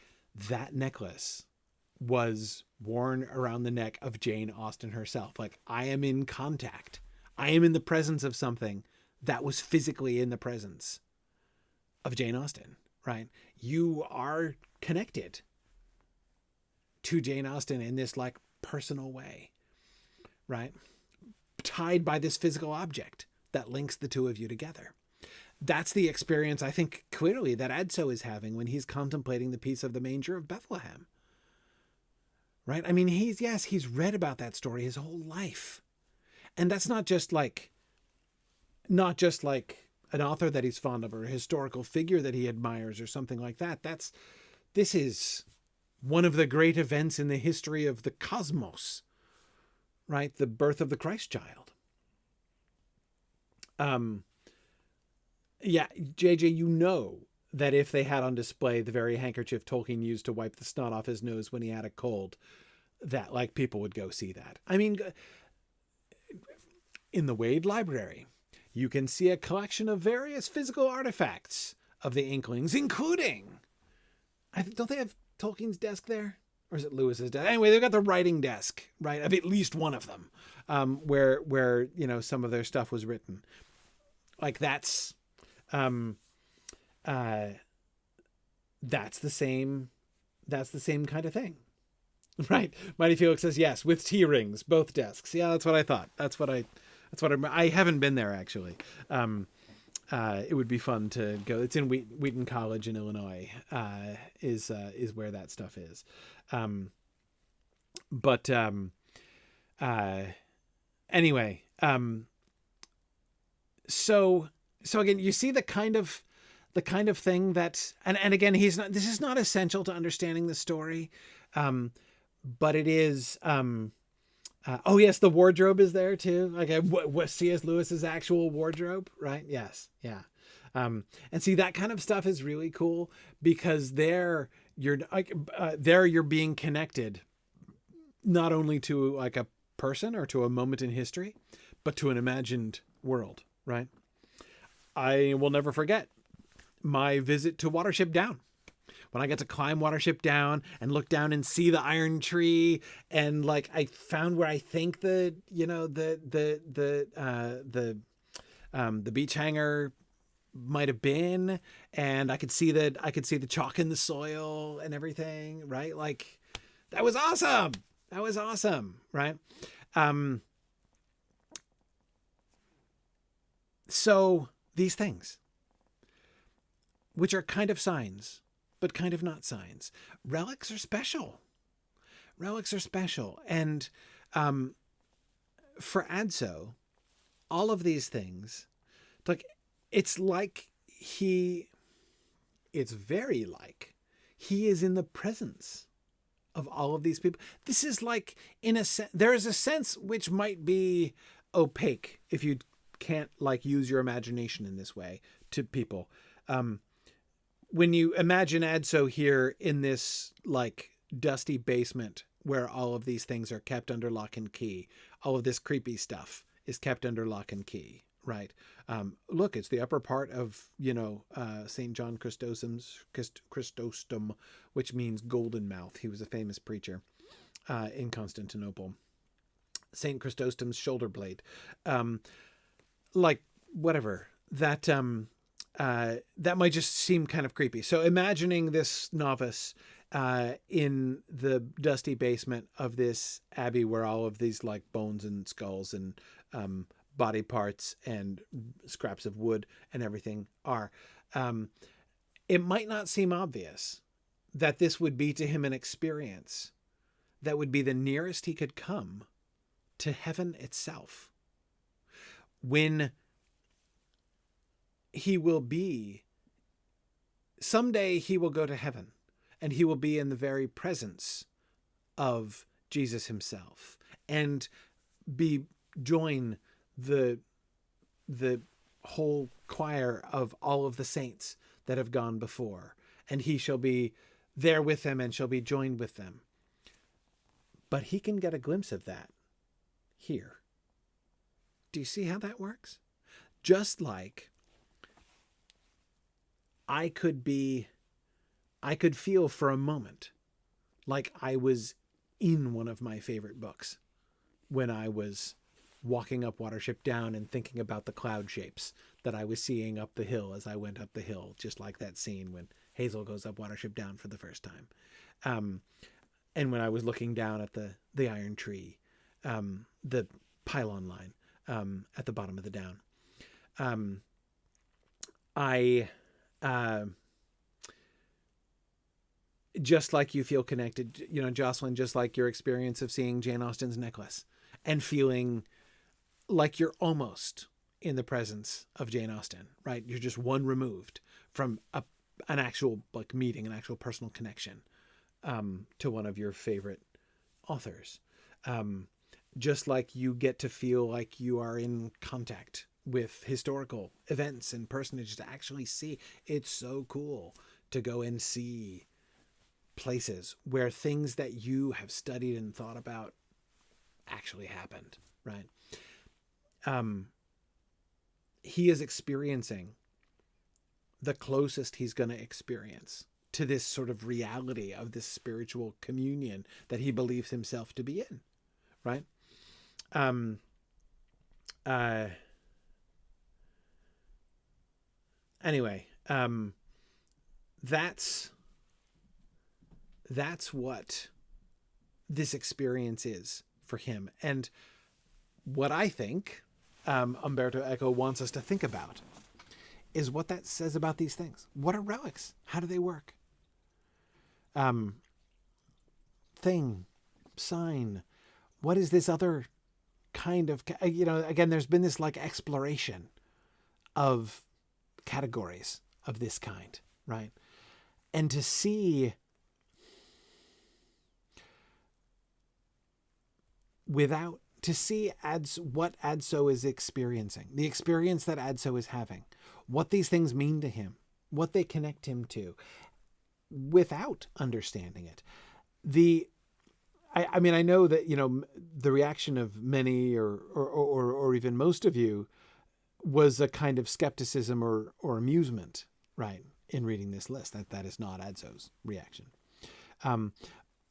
that necklace was worn around the neck of Jane Austen herself. Like, I am in contact. I am in the presence of something that was physically in the presence of Jane Austen, right? You are connected to Jane Austen in this personal way, right? Tied by this physical object that links the two of you together. That's the experience, I think, clearly that Adso is having when he's contemplating the piece of the manger of Bethlehem. Right? I mean, he's read about that story his whole life. And that's not just like an author that he's fond of or a historical figure that he admires or something like that. This is one of the great events in the history of the cosmos, right? The birth of the Christ child. Yeah, JJ, that if they had on display the very handkerchief Tolkien used to wipe the snot off his nose when he had a cold, that people would go see that. I mean, in the Wade Library, you can see a collection of various physical artifacts of the Inklings, including, don't they have Tolkien's desk there? Or is it Lewis's desk? Anyway, they've got the writing desk, right? Of at least one of them, where some of their stuff was written. That's the same kind of thing, right? Mighty Felix says yes, with tea rings, both desks. Yeah, that's what I thought. I haven't been there actually. It would be fun to go. It's in Wheaton College in Illinois, is where that stuff is. Anyway, so again, you see the kind of the kind of thing that, and again, this is not essential to understanding the story. But it is, oh yes, the wardrobe is there too. Like what C.S. Lewis's actual wardrobe, right? Yes. Yeah. And see, that kind of stuff is really cool because there you're being connected not only to like a person or to a moment in history, but to an imagined world, right? I will never forget my visit to Watership Down. When I got to climb Watership Down and look down and see the iron tree, and like I found where I think the beach hanger might have been, and I could see the chalk in the soil and everything, right? Like that was awesome. That was awesome, right? So these things, which are kind of signs, but kind of not signs. Relics are special. Relics are special. And for Adso, all of these things, like it's very like he is in the presence of all of these people. This is like, in a sense, there is a sense which might be opaque if you can't like use your imagination in this way to people. When you imagine Adso here in this like dusty basement where all of these things are kept under lock and key, all of this creepy stuff is kept under lock and key, right? Look, it's the upper part of, St. John Chrysostom, which means golden mouth. He was a famous preacher in Constantinople. St. Chrysostom's shoulder blade. Like, whatever. That might just seem kind of creepy. So imagining this novice in the dusty basement of this abbey where all of these like bones and skulls and body parts and scraps of wood and everything are, it might not seem obvious that this would be to him an experience that would be the nearest he could come to heaven itself. When someday he will go to heaven and he will be in the very presence of Jesus himself and join the whole choir of all of the saints that have gone before, and he shall be there with them and shall be joined with them. But he can get a glimpse of that here. Do you see how that works? Just like I could feel for a moment like I was in one of my favorite books when I was walking up Watership Down and thinking about the cloud shapes that I was seeing up the hill as I went up the hill, just like that scene when Hazel goes up Watership Down for the first time. And when I was looking down at the iron tree, the pylon line at the bottom of the down. Just like you feel connected, Jocelyn, just like your experience of seeing Jane Austen's necklace and feeling like you're almost in the presence of Jane Austen, right? You're just one removed from an actual like meeting, an actual personal connection to one of your favorite authors. Just like you get to feel like you are in contact with historical events and personages to actually see. It's so cool to go and see places where things that you have studied and thought about actually happened, right? He is experiencing the closest he's going to experience to this sort of reality of this spiritual communion that he believes himself to be in, right? Anyway, that's what this experience is for him. And what I think Umberto Eco wants us to think about is what that says about these things. What are relics? How do they work? Thing, sign. What is this other kind of, again, there's been this like exploration of categories of this kind, right? And to see what Adso is experiencing, the experience that Adso is having, what these things mean to him, what they connect him to, without understanding it. I mean, I know that, the reaction of many or even most of you was a kind of skepticism or amusement, right, in reading this list. That is not Adso's reaction.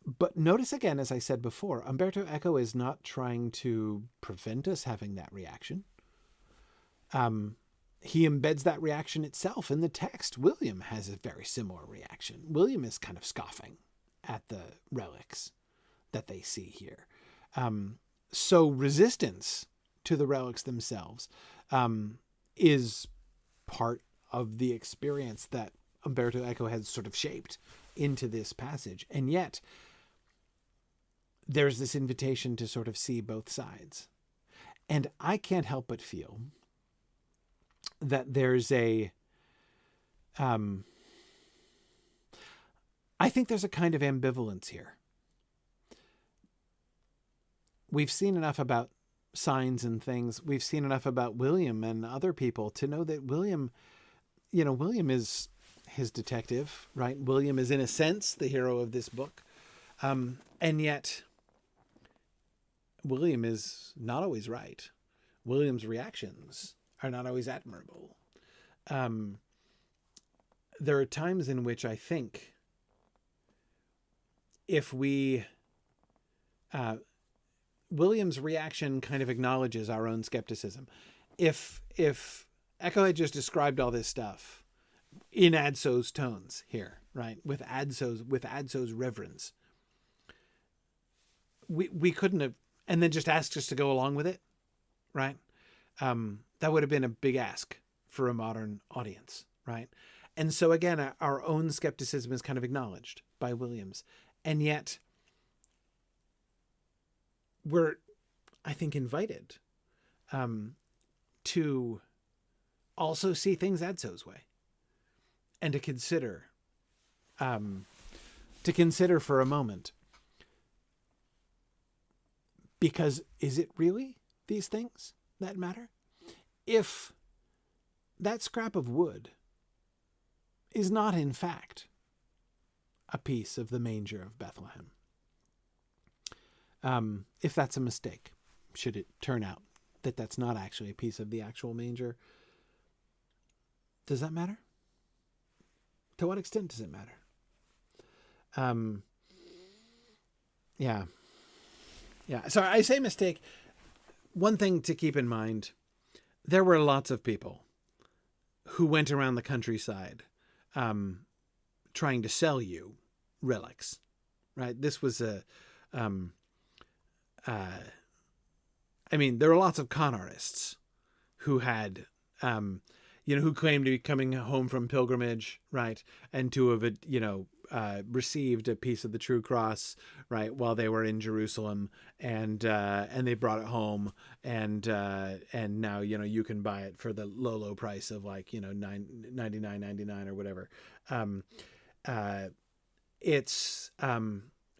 But notice again, as I said before, Umberto Eco is not trying to prevent us having that reaction. He embeds that reaction itself in the text. William has a very similar reaction. William is kind of scoffing at the relics that they see here. So resistance to the relics themselves is part of the experience that Umberto Eco has sort of shaped into this passage. And yet there's this invitation to sort of see both sides. And I can't help but feel that there's I think there's a kind of ambivalence here. We've seen enough about signs and things. We've seen enough about William and other people to know that William is his detective, right? William is, in a sense, the hero of this book. And yet William is not always right. William's reactions are not always admirable. There are times in which I think if William's reaction kind of acknowledges our own skepticism. If Eco had just described all this stuff in Adso's tones here, right, with Adso's reverence, we couldn't have, and then just asked us to go along with it, right? That would have been a big ask for a modern audience, right? And so again, our own skepticism is kind of acknowledged by Williams, and yet we're, I think, invited to also see things Adso's way, and to consider for a moment, because is it really these things that matter? If that scrap of wood is not, in fact, a piece of the manger of Bethlehem, if that's a mistake, should it turn out that that's not actually a piece of the actual manger, does that matter? To what extent does it matter? Yeah. So I say mistake. One thing to keep in mind, there were lots of people who went around the countryside trying to sell you relics, right? This was there are lots of con artists who had, who claimed to be coming home from pilgrimage, right? And to have, received a piece of the true cross, right, while they were in Jerusalem, and they brought it home, and now, you can buy it for the low price of $99.99 or whatever. It's,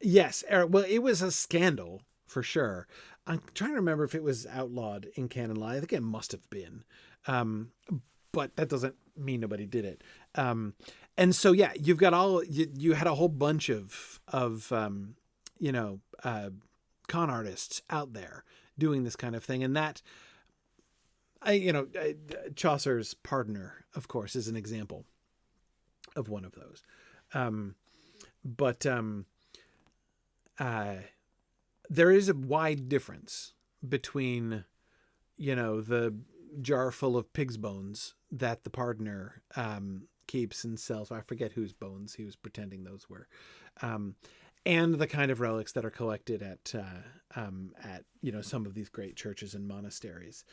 yes, well, it was a scandal for sure. I'm trying to remember if it was outlawed in canon law. I think it must have been. But that doesn't mean nobody did it. And so, yeah, you've got you had a whole bunch of con artists out there doing this kind of thing. And that, Chaucer's Pardoner, of course, is an example of one of those. There is a wide difference between, the jar full of pig's bones that the Pardoner keeps and sells. I forget whose bones he was pretending those were, and the kind of relics that are collected at some of these great churches and monasteries.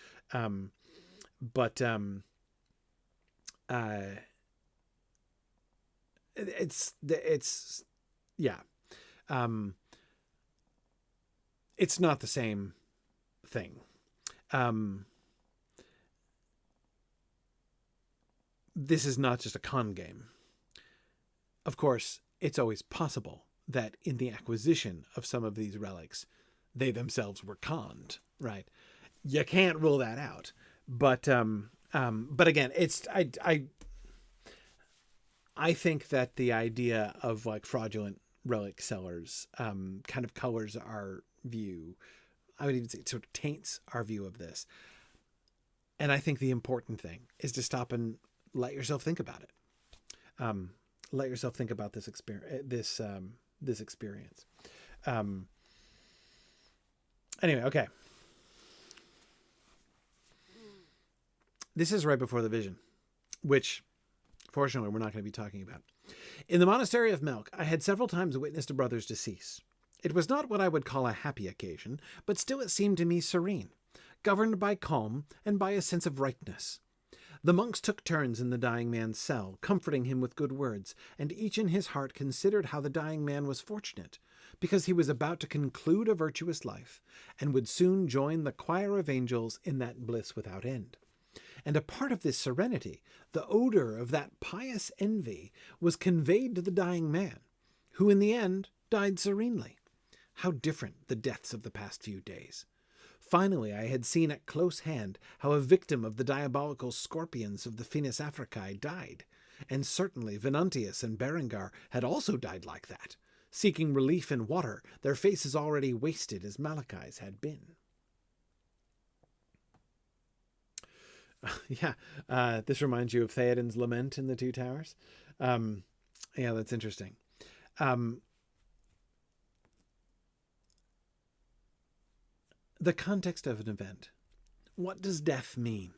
It's not the same thing. this is not just a con game. Of course, it's always possible that in the acquisition of some of these relics, they themselves were conned, right? You can't rule that out. But again, I think that the idea of like fraudulent relic sellers kind of colors our view. I would even say it sort of taints our view of this. And I think the important thing is to stop and let yourself think about it. Let yourself think about this experience. This experience. Anyway, okay. This is right before the vision, which fortunately we're not going to be talking about. In the monastery of Melk, I had several times witnessed a brother's decease. It was not what I would call a happy occasion, but still it seemed to me serene, governed by calm and by a sense of rightness. The monks took turns in the dying man's cell, comforting him with good words, and each in his heart considered how the dying man was fortunate, because he was about to conclude a virtuous life, and would soon join the choir of angels in that bliss without end. And a part of this serenity, the odor of that pious envy, was conveyed to the dying man, who in the end died serenely. How different the deaths of the past few days. Finally, I had seen at close hand how a victim of the diabolical scorpions of the Finis Africae died, and certainly Venantius and Berengar had also died like that, seeking relief in water, their faces already wasted as Malachi's had been. This reminds you of Theoden's lament in the Two Towers. Yeah, that's interesting. The context of an event. What does death mean?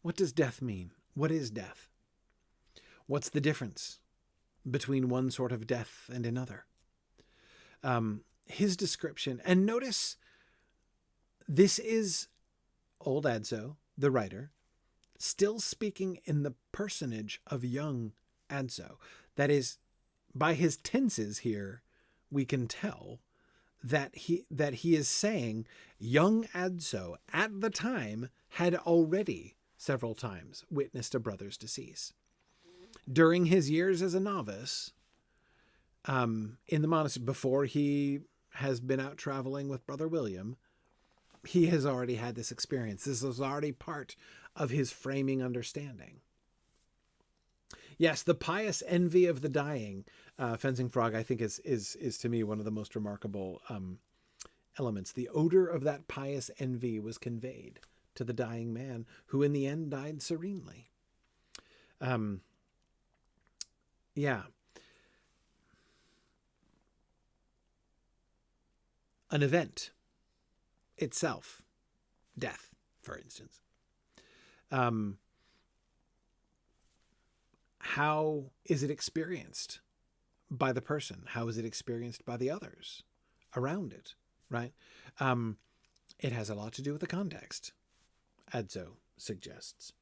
What does death mean? What is death? What's the difference between one sort of death and another? His description, and notice this is old Adso, the writer, still speaking in the personage of young Adso. That is, by his tenses here, we can tell that he is saying young Adso at the time had already several times witnessed a brother's decease. During his years as a novice, in the monastery, before he has been out traveling with Brother William, he has already had this experience. This is already part of his framing understanding. Yes, the pious envy of the dying, Fencing Frog, I think is to me one of the most remarkable elements. The odor of that pious envy was conveyed to the dying man, who in the end died serenely. Yeah. An event itself, death, for instance. How is it experienced by the person? How is it experienced by the others around it, right? It has a lot to do with the context, Adso suggests.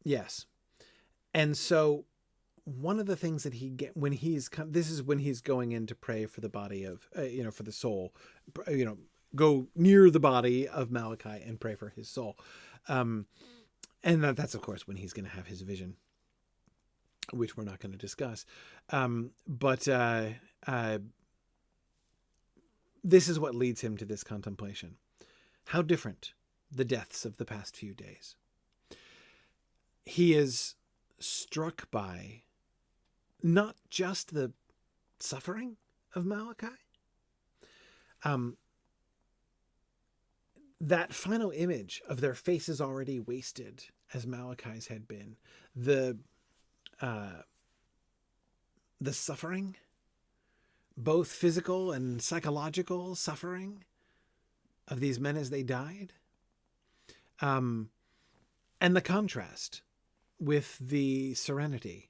Yes. And so one of the things that this is when he's going in to pray for the body of, for the soul, go near the body of Malachi and pray for his soul. And that's, of course, when he's going to have his vision, which we're not going to discuss. But this is what leads him to this contemplation. How different the deaths of the past few days. He is struck by not just the suffering of Malachi, that final image of their faces already wasted as Malachi's had been, the suffering, both physical and psychological suffering of these men as they died, and the contrast with the serenity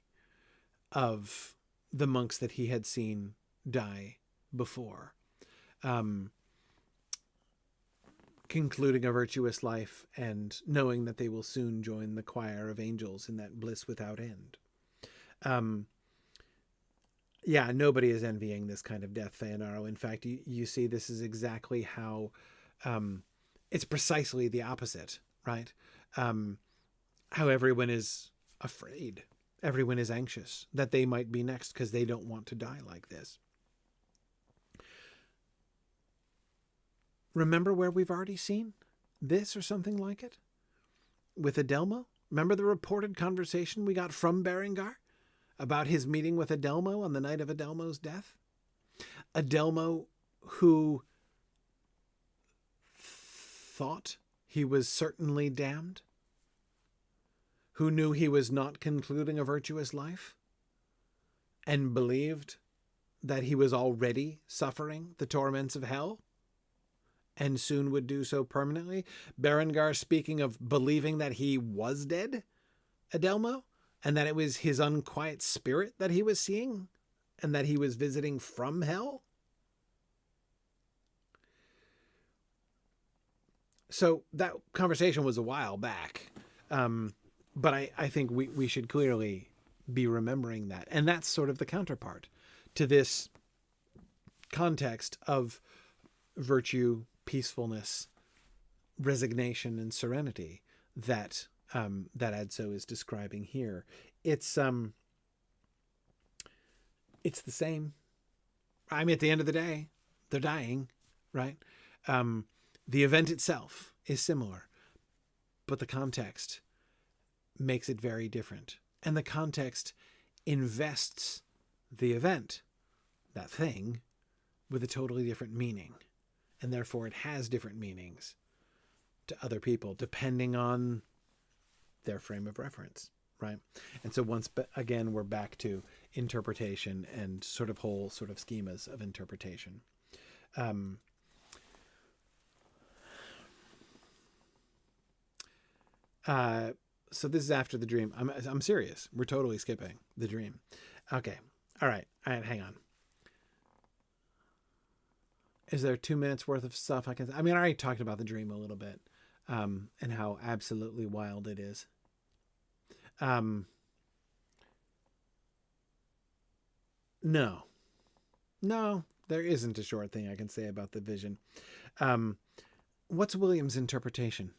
of the monks that he had seen die before, concluding a virtuous life and knowing that they will soon join the choir of angels in that bliss without end. Nobody is envying this kind of death, Theonaro. In fact, you see this is exactly how it's precisely the opposite, right? How everyone is afraid. Everyone is anxious that they might be next because they don't want to die like this. Remember where we've already seen this or something like it? With Adelmo? Remember the reported conversation we got from Berengar about his meeting with Adelmo on the night of Adelmo's death? Adelmo, who thought he was certainly damned, who knew he was not concluding a virtuous life, and believed that he was already suffering the torments of hell, and soon would do so permanently. Berengar speaking of believing that he was dead, Adelmo, and that it was his unquiet spirit that he was seeing, and that he was visiting from hell. So that conversation was a while back. But I think we should clearly be remembering that. And that's sort of the counterpart to this context of virtue, peacefulness, resignation, and serenity that Adso is describing here. It's the same. I mean, at the end of the day, they're dying, right? The event itself is similar, but the context makes it very different. And the context invests the event, that thing, with a totally different meaning. And therefore it has different meanings to other people, depending on their frame of reference, right? And so once again, we're back to interpretation and whole schemas of interpretation. So this is after the dream. I'm serious. We're totally skipping the dream. Okay. All right. Hang on. Is there 2 minutes worth of stuff I can? I mean, I already talked about the dream a little bit, and how absolutely wild it is. No, there isn't a short thing I can say about the vision. What's William's interpretation?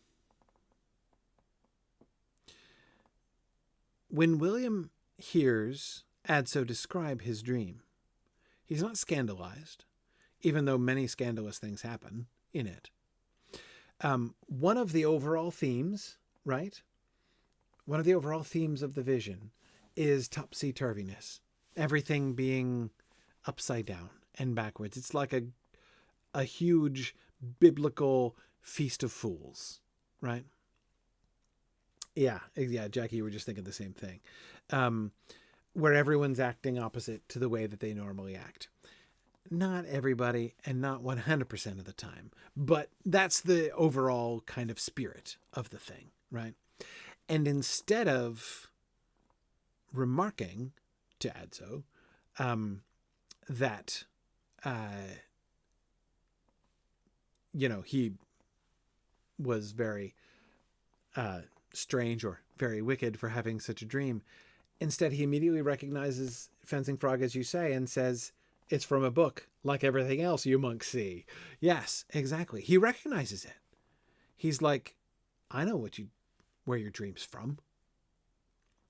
When William hears Adso describe his dream, he's not scandalized, even though many scandalous things happen in it. One of the overall themes, right? One of the overall themes of the vision is topsy-turviness. Everything being upside down and backwards. It's like a huge biblical feast of fools, right? Yeah, Jackie, you were just thinking the same thing. Where everyone's acting opposite to the way that they normally act. Not everybody and not 100% of the time, but that's the overall kind of spirit of the thing, right? And instead of remarking to Adso that, he was very strange or very wicked for having such a dream, instead he immediately recognizes Fencing Frog, as you say, and says, it's from a book, like everything else you monks see. Yes, exactly. He recognizes it. He's like, I know where your dream's from.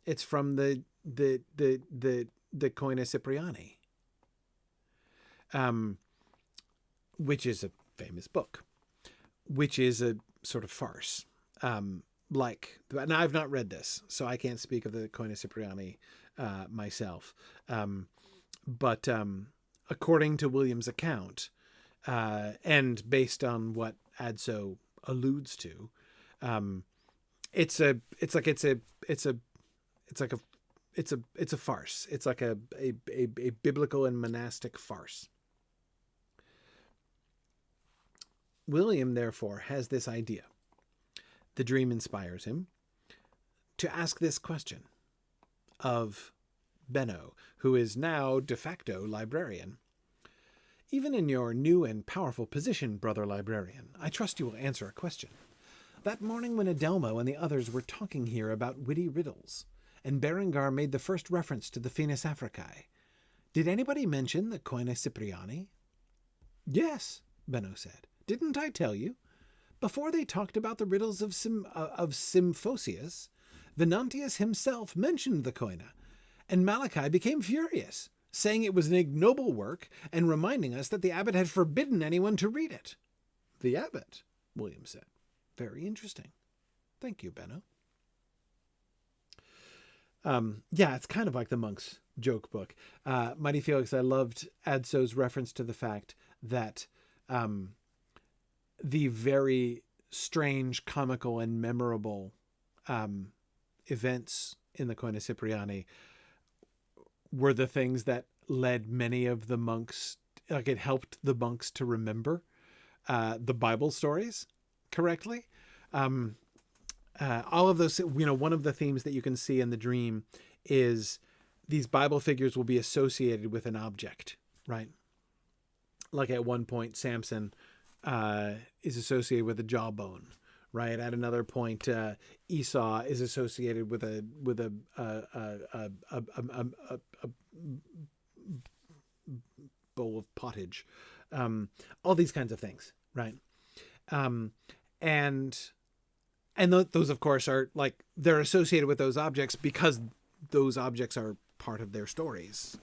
It's from the Coina Cipriani, which is a famous book, which is a sort of farce. Now I've not read this, so I can't speak of the Coina Cipriani myself. But according to William's account, and based on what Adso alludes to, it's a farce. It's like a biblical and monastic farce. William, therefore, has this idea. The dream inspires him to ask this question of Benno, who is now de facto librarian. Even in your new and powerful position, brother librarian, I trust you will answer a question. That morning when Adelmo and the others were talking here about witty riddles, and Berengar made the first reference to the Finis Africae, did anybody mention the Coina Cipriani? Yes, Benno said. Didn't I tell you? before they talked about the riddles of Symphosius, Venantius himself mentioned the koina, and Malachi became furious, saying it was an ignoble work and reminding us that the abbot had forbidden anyone to read it. The abbot, William said. Very interesting. Thank you, Benno. Yeah, it's kind of like the monk's joke book. Mighty Felix, I loved Adso's reference to the fact that the very strange, comical, and memorable events in the Koine Cypriani were the things that led many of the monks, like it helped the monks to remember the Bible stories correctly. All of those, one of the themes that you can see in the dream is these Bible figures will be associated with an object, right? Like at one point, Samson is associated with a jawbone, right? At another point, Esau is associated with a bowl of pottage. All these kinds of things, right? And those, of course, are like, they're associated with those objects because those objects are part of their stories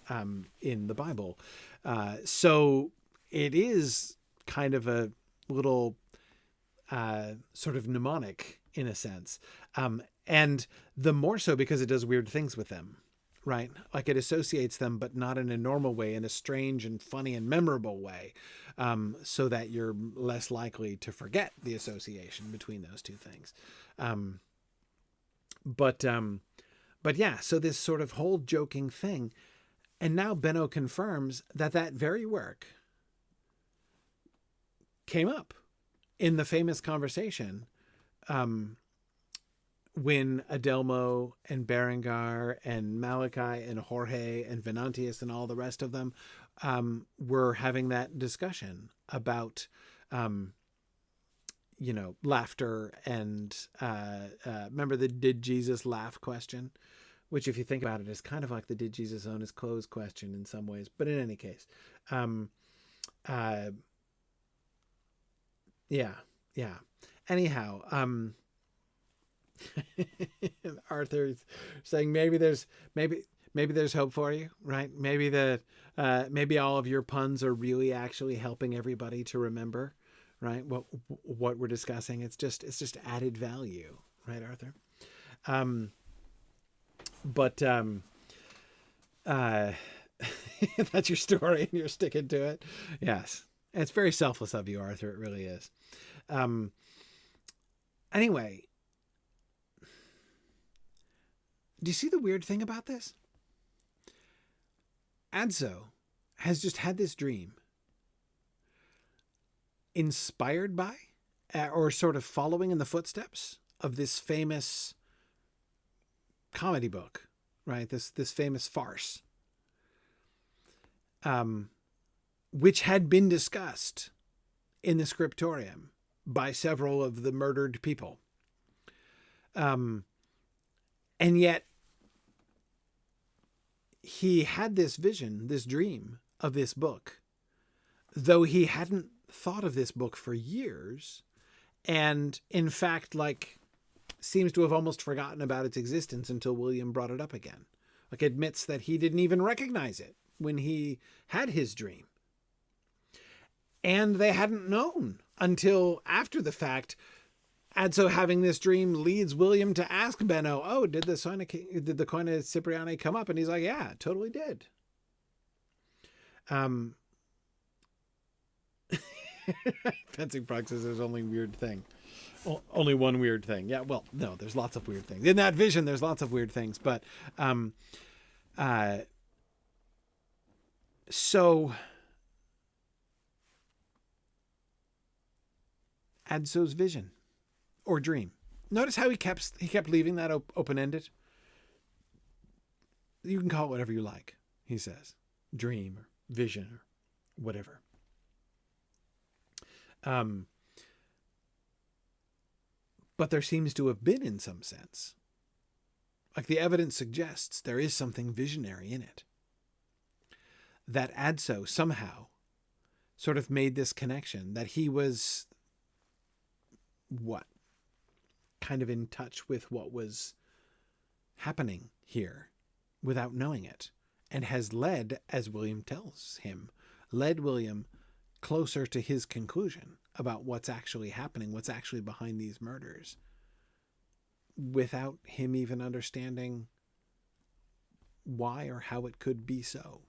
in the Bible. So it is kind of a little sort of mnemonic in a sense. And the more so because it does weird things with them, right? Like it associates them, but not in a normal way, in a strange and funny and memorable way, so that you're less likely to forget the association between those two things. But yeah, so this sort of whole joking thing. And now Benno confirms that that very work came up in the famous conversation when Adelmo and Berengar and Malachi and Jorge and Venantius and all the rest of them were having that discussion about, laughter and remember the did Jesus laugh question, which if you think about it is kind of like the did Jesus own his clothes question in some ways. But in any case, yeah. Anyhow, Arthur's saying maybe there's hope for you, right? Maybe all of your puns are really actually helping everybody to remember, right? What we're discussing. It's just added value, right, Arthur? That's your story and you're sticking to it. Yes. And it's very selfless of you, Arthur. It really is. Anyway, do you see the weird thing about this? Adso has just had this dream inspired by or sort of following in the footsteps of this famous comedy book, right? This famous farce, which had been discussed in the scriptorium by several of the murdered people. And yet he had this vision, this dream of this book, though he hadn't thought of this book for years. And in fact, seems to have almost forgotten about its existence until William brought it up again. Admits that he didn't even recognize it when he had his dream. And they hadn't known until after the fact. Adso having this dream leads William to ask Benno, "Oh, did the Koine Cypriani come up?" And he's like, "Yeah, it totally did." Fencing practice is only weird thing. Only one weird thing. Yeah, well, no, there's lots of weird things. In that vision, there's lots of weird things. But so Adso's vision or dream. Notice how he kept leaving that open-ended. You can call it whatever you like, he says. Dream or vision or whatever. But there seems to have been, in some sense, the evidence suggests there is something visionary in it. That Adso somehow sort of made this connection, that he was what? Kind of in touch with what was happening here without knowing it, and has led, as William tells him, led William closer to his conclusion about what's actually happening, what's actually behind these murders, without him even understanding why or how it could be so.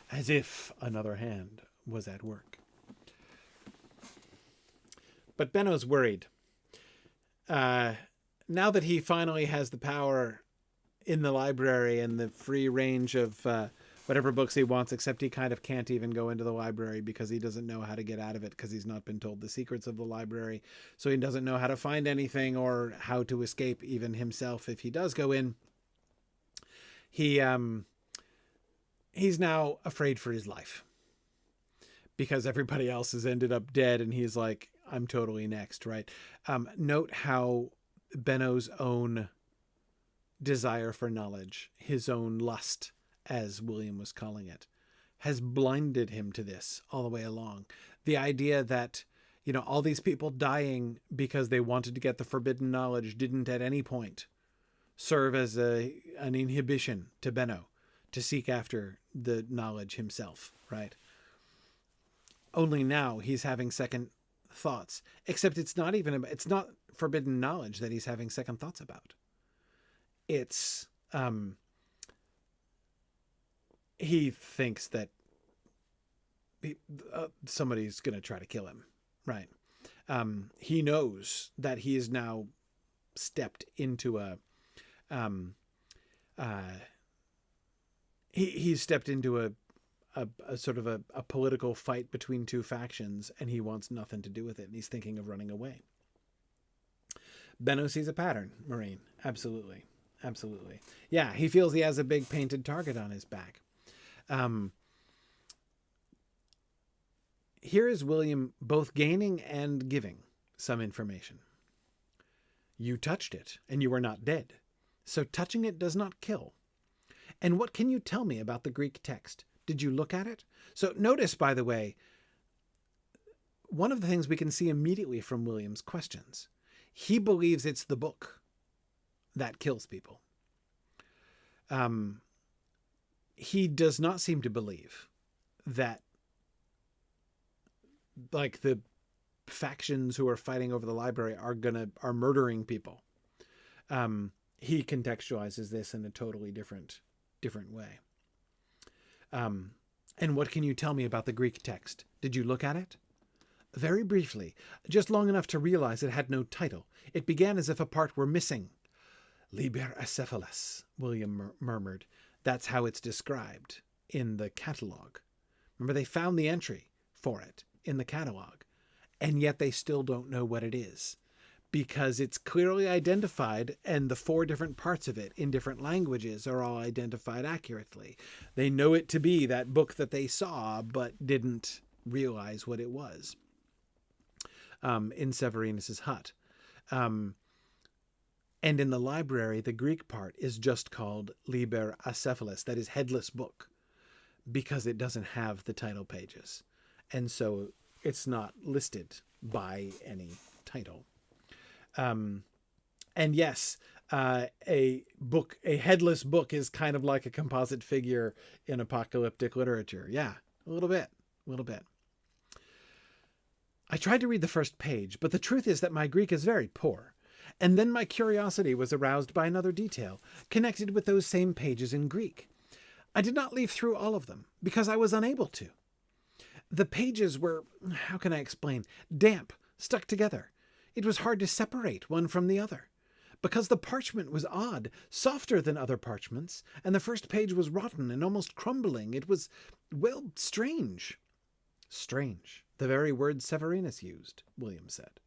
As if another hand was at work. But Benno's worried. Now that he finally has the power in the library and the free range of whatever books he wants, except he kind of can't even go into the library because he doesn't know how to get out of it because he's not been told the secrets of the library. So he doesn't know how to find anything or how to escape even himself if he does go in. He's now afraid for his life because everybody else has ended up dead and he's like, I'm totally next, right? Note how Benno's own desire for knowledge, his own lust, as William was calling it, has blinded him to this all the way along. The idea that, you know, all these people dying because they wanted to get the forbidden knowledge didn't at any point serve as an inhibition to Benno to seek after the knowledge himself, right? Only now he's having second thoughts, except it's not forbidden knowledge that he's having second thoughts about. It's, he thinks that somebody's going to try to kill him, right? He knows that he is now stepped into he's stepped into a sort of a political fight between two factions, and he wants nothing to do with it, and he's thinking of running away. Benno sees a pattern, Maureen. Absolutely. Absolutely. Yeah, he feels he has a big painted target on his back. Here is William both gaining and giving some information. You touched it, and you are not dead. So touching it does not kill. And what can you tell me about the Greek text? Did you look at it? So notice, by the way, one of the things we can see immediately from William's questions, he believes it's the book that kills people. He does not seem to believe that, like, the factions who are fighting over the library are murdering people. He contextualizes this in a totally different way. And what can you tell me about the Greek text? Did you look at it? Very briefly, just long enough to realize it had no title. It began as if a part were missing. Liber acephalus, William murmured. That's how it's described in the catalog. Remember, they found the entry for it in the catalog, and yet they still don't know what it is, because it's clearly identified, and the 4 different parts of it in different languages are all identified accurately. They know it to be that book that they saw, but didn't realize what it was in Severinus's hut. And in the library, the Greek part is just called Liber Acephalus, that is headless book, because it doesn't have the title pages. And so it's not listed by any title. And yes, a headless book is kind of like a composite figure in apocalyptic literature. Yeah, a little bit. I tried to read the first page, but the truth is that my Greek is very poor. And then my curiosity was aroused by another detail, connected with those same pages in Greek. I did not leaf through all of them, because I was unable to. The pages were, how can I explain, damp, stuck together. It was hard to separate one from the other, because the parchment was odd, softer than other parchments, and the first page was rotten and almost crumbling. It was, well, strange. Strange, the very word Severinus used, William said.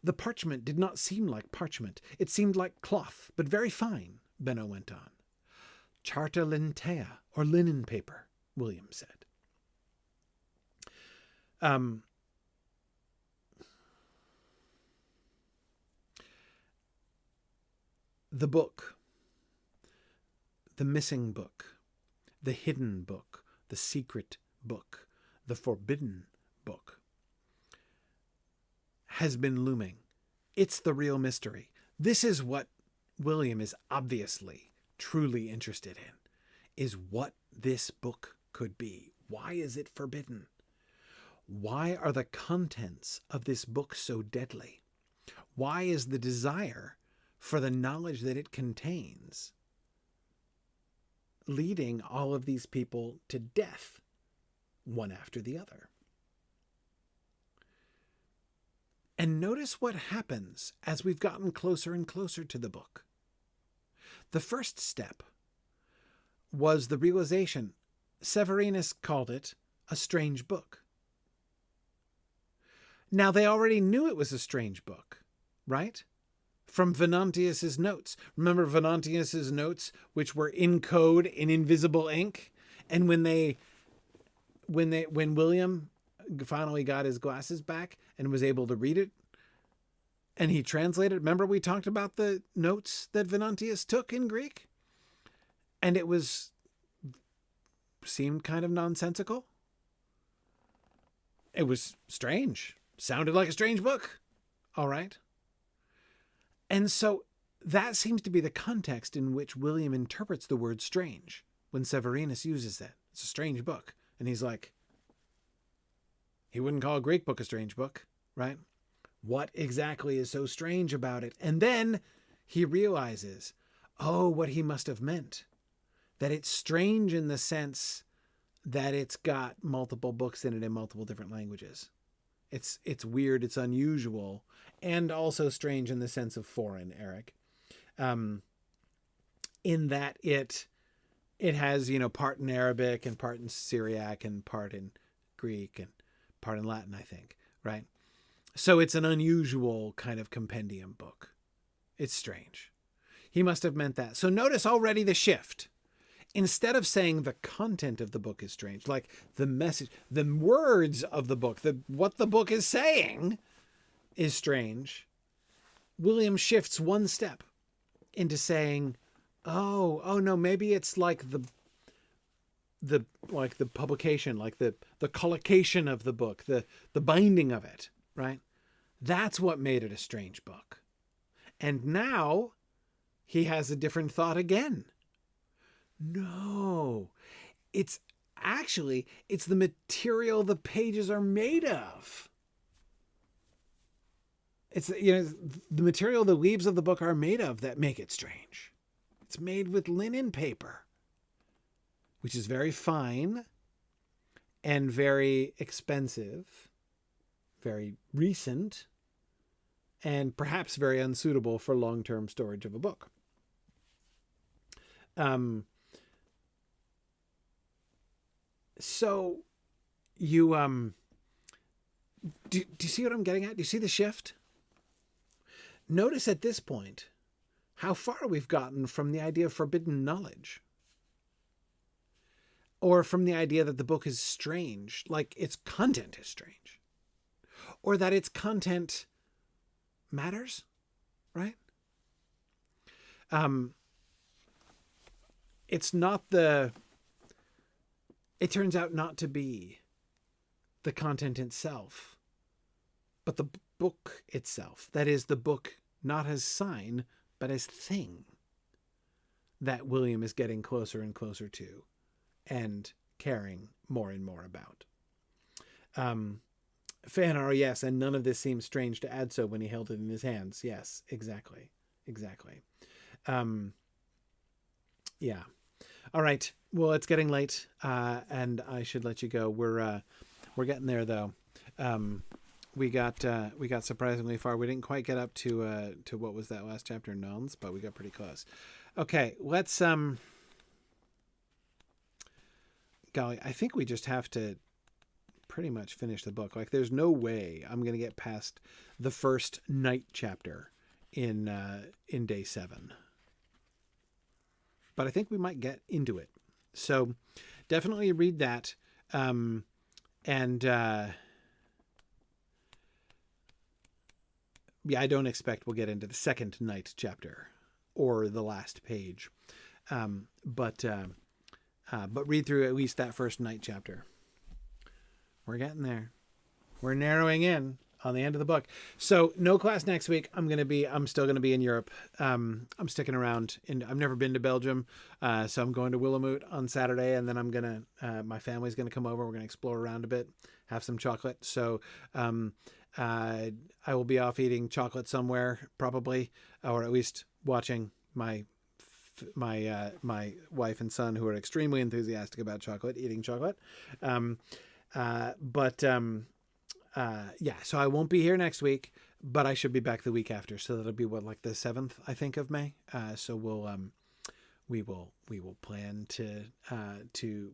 The parchment did not seem like parchment. It seemed like cloth, but very fine, Benno went on. Charta lintea, or linen paper, William said. The book, the missing book, the hidden book, the secret book, the forbidden book. has been looming. It's the real mystery. This is what William is obviously truly interested in, is what this book could be. Why is it forbidden? Why are the contents of this book so deadly? Why is the desire for the knowledge that it contains leading all of these people to death, one after the other? And notice what happens as we've gotten closer and closer to the book. The first step was the realization, Severinus called it a strange book. Now, they already knew it was a strange book, right? From Venantius's notes. Remember Venantius's notes, which were in code in invisible ink? And when William finally got his glasses back and was able to read it, and he translated, remember we talked about the notes that Venantius took in Greek? And it seemed kind of nonsensical. It was strange. Sounded like a strange book. All right. And so that seems to be the context in which William interprets the word strange when Severinus uses that. It's a strange book. And he's like, he wouldn't call a Greek book a strange book, right? What exactly is so strange about it? And then he realizes, oh, what he must have meant. That it's strange in the sense that it's got multiple books in it in multiple different languages. It's weird, it's unusual, and also strange in the sense of foreign, Eric. In that it has, part in Arabic and part in Syriac and part in Greek and part in Latin, I think, right? So it's an unusual kind of compendium book. It's strange. He must have meant that. So notice already the shift. Instead of saying the content of the book is strange, like the message, the words of the book, what the book is saying is strange, William shifts one step into saying, oh no, maybe it's like the publication, like the collocation of the book, the binding of it, right? That's what made it a strange book. And now he has a different thought again. No, it's the material the pages are made of. It's, the material the leaves of the book are made of that make it strange. It's made with linen paper, which is very fine and very expensive, very recent, and perhaps very unsuitable for long-term storage of a book. So you, do you see what I'm getting at? Do you see the shift? Notice at this point how far we've gotten from the idea of forbidden knowledge, or from the idea that the book is strange, like its content is strange, or that its content matters, right? It turns out not to be the content itself, but the book itself. That is, the book not as sign, but as thing that William is getting closer and closer to and caring more and more about. Fëanor, yes, and none of this seems strange to Adso when he held it in his hands. Yes, exactly. Yeah. All right. Well, it's getting late, and I should let you go. We're getting there though. We got surprisingly far. We didn't quite get up to what was that last chapter in Nouns, but we got pretty close. Okay, let's golly, I think we just have to pretty much finish the book. Like, there's no way I'm going to get past the first night chapter in day 7. But I think we might get into it. So definitely read that. Yeah, I don't expect we'll get into the second night chapter or the last page. But read through at least that first night chapter. We're getting there. We're narrowing in. on the end of the book. So no class next week. I'm still gonna be in Europe. I'm sticking around. I've never been to Belgium, so I'm going to Willemute on Saturday, and then my family's gonna come over. We're gonna explore around a bit, have some chocolate. So I will be off eating chocolate somewhere probably, or at least watching my wife and son, who are extremely enthusiastic about chocolate, eating chocolate. So I won't be here next week, but I should be back the week after. So that'll be like the 7th, I think, of May. So we will plan to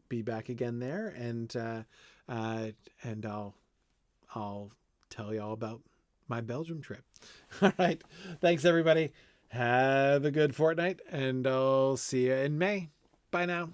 be back again there, and I'll tell you all about my Belgium trip. All right. Thanks, everybody. Have a good fortnight, and I'll see you in May. Bye now.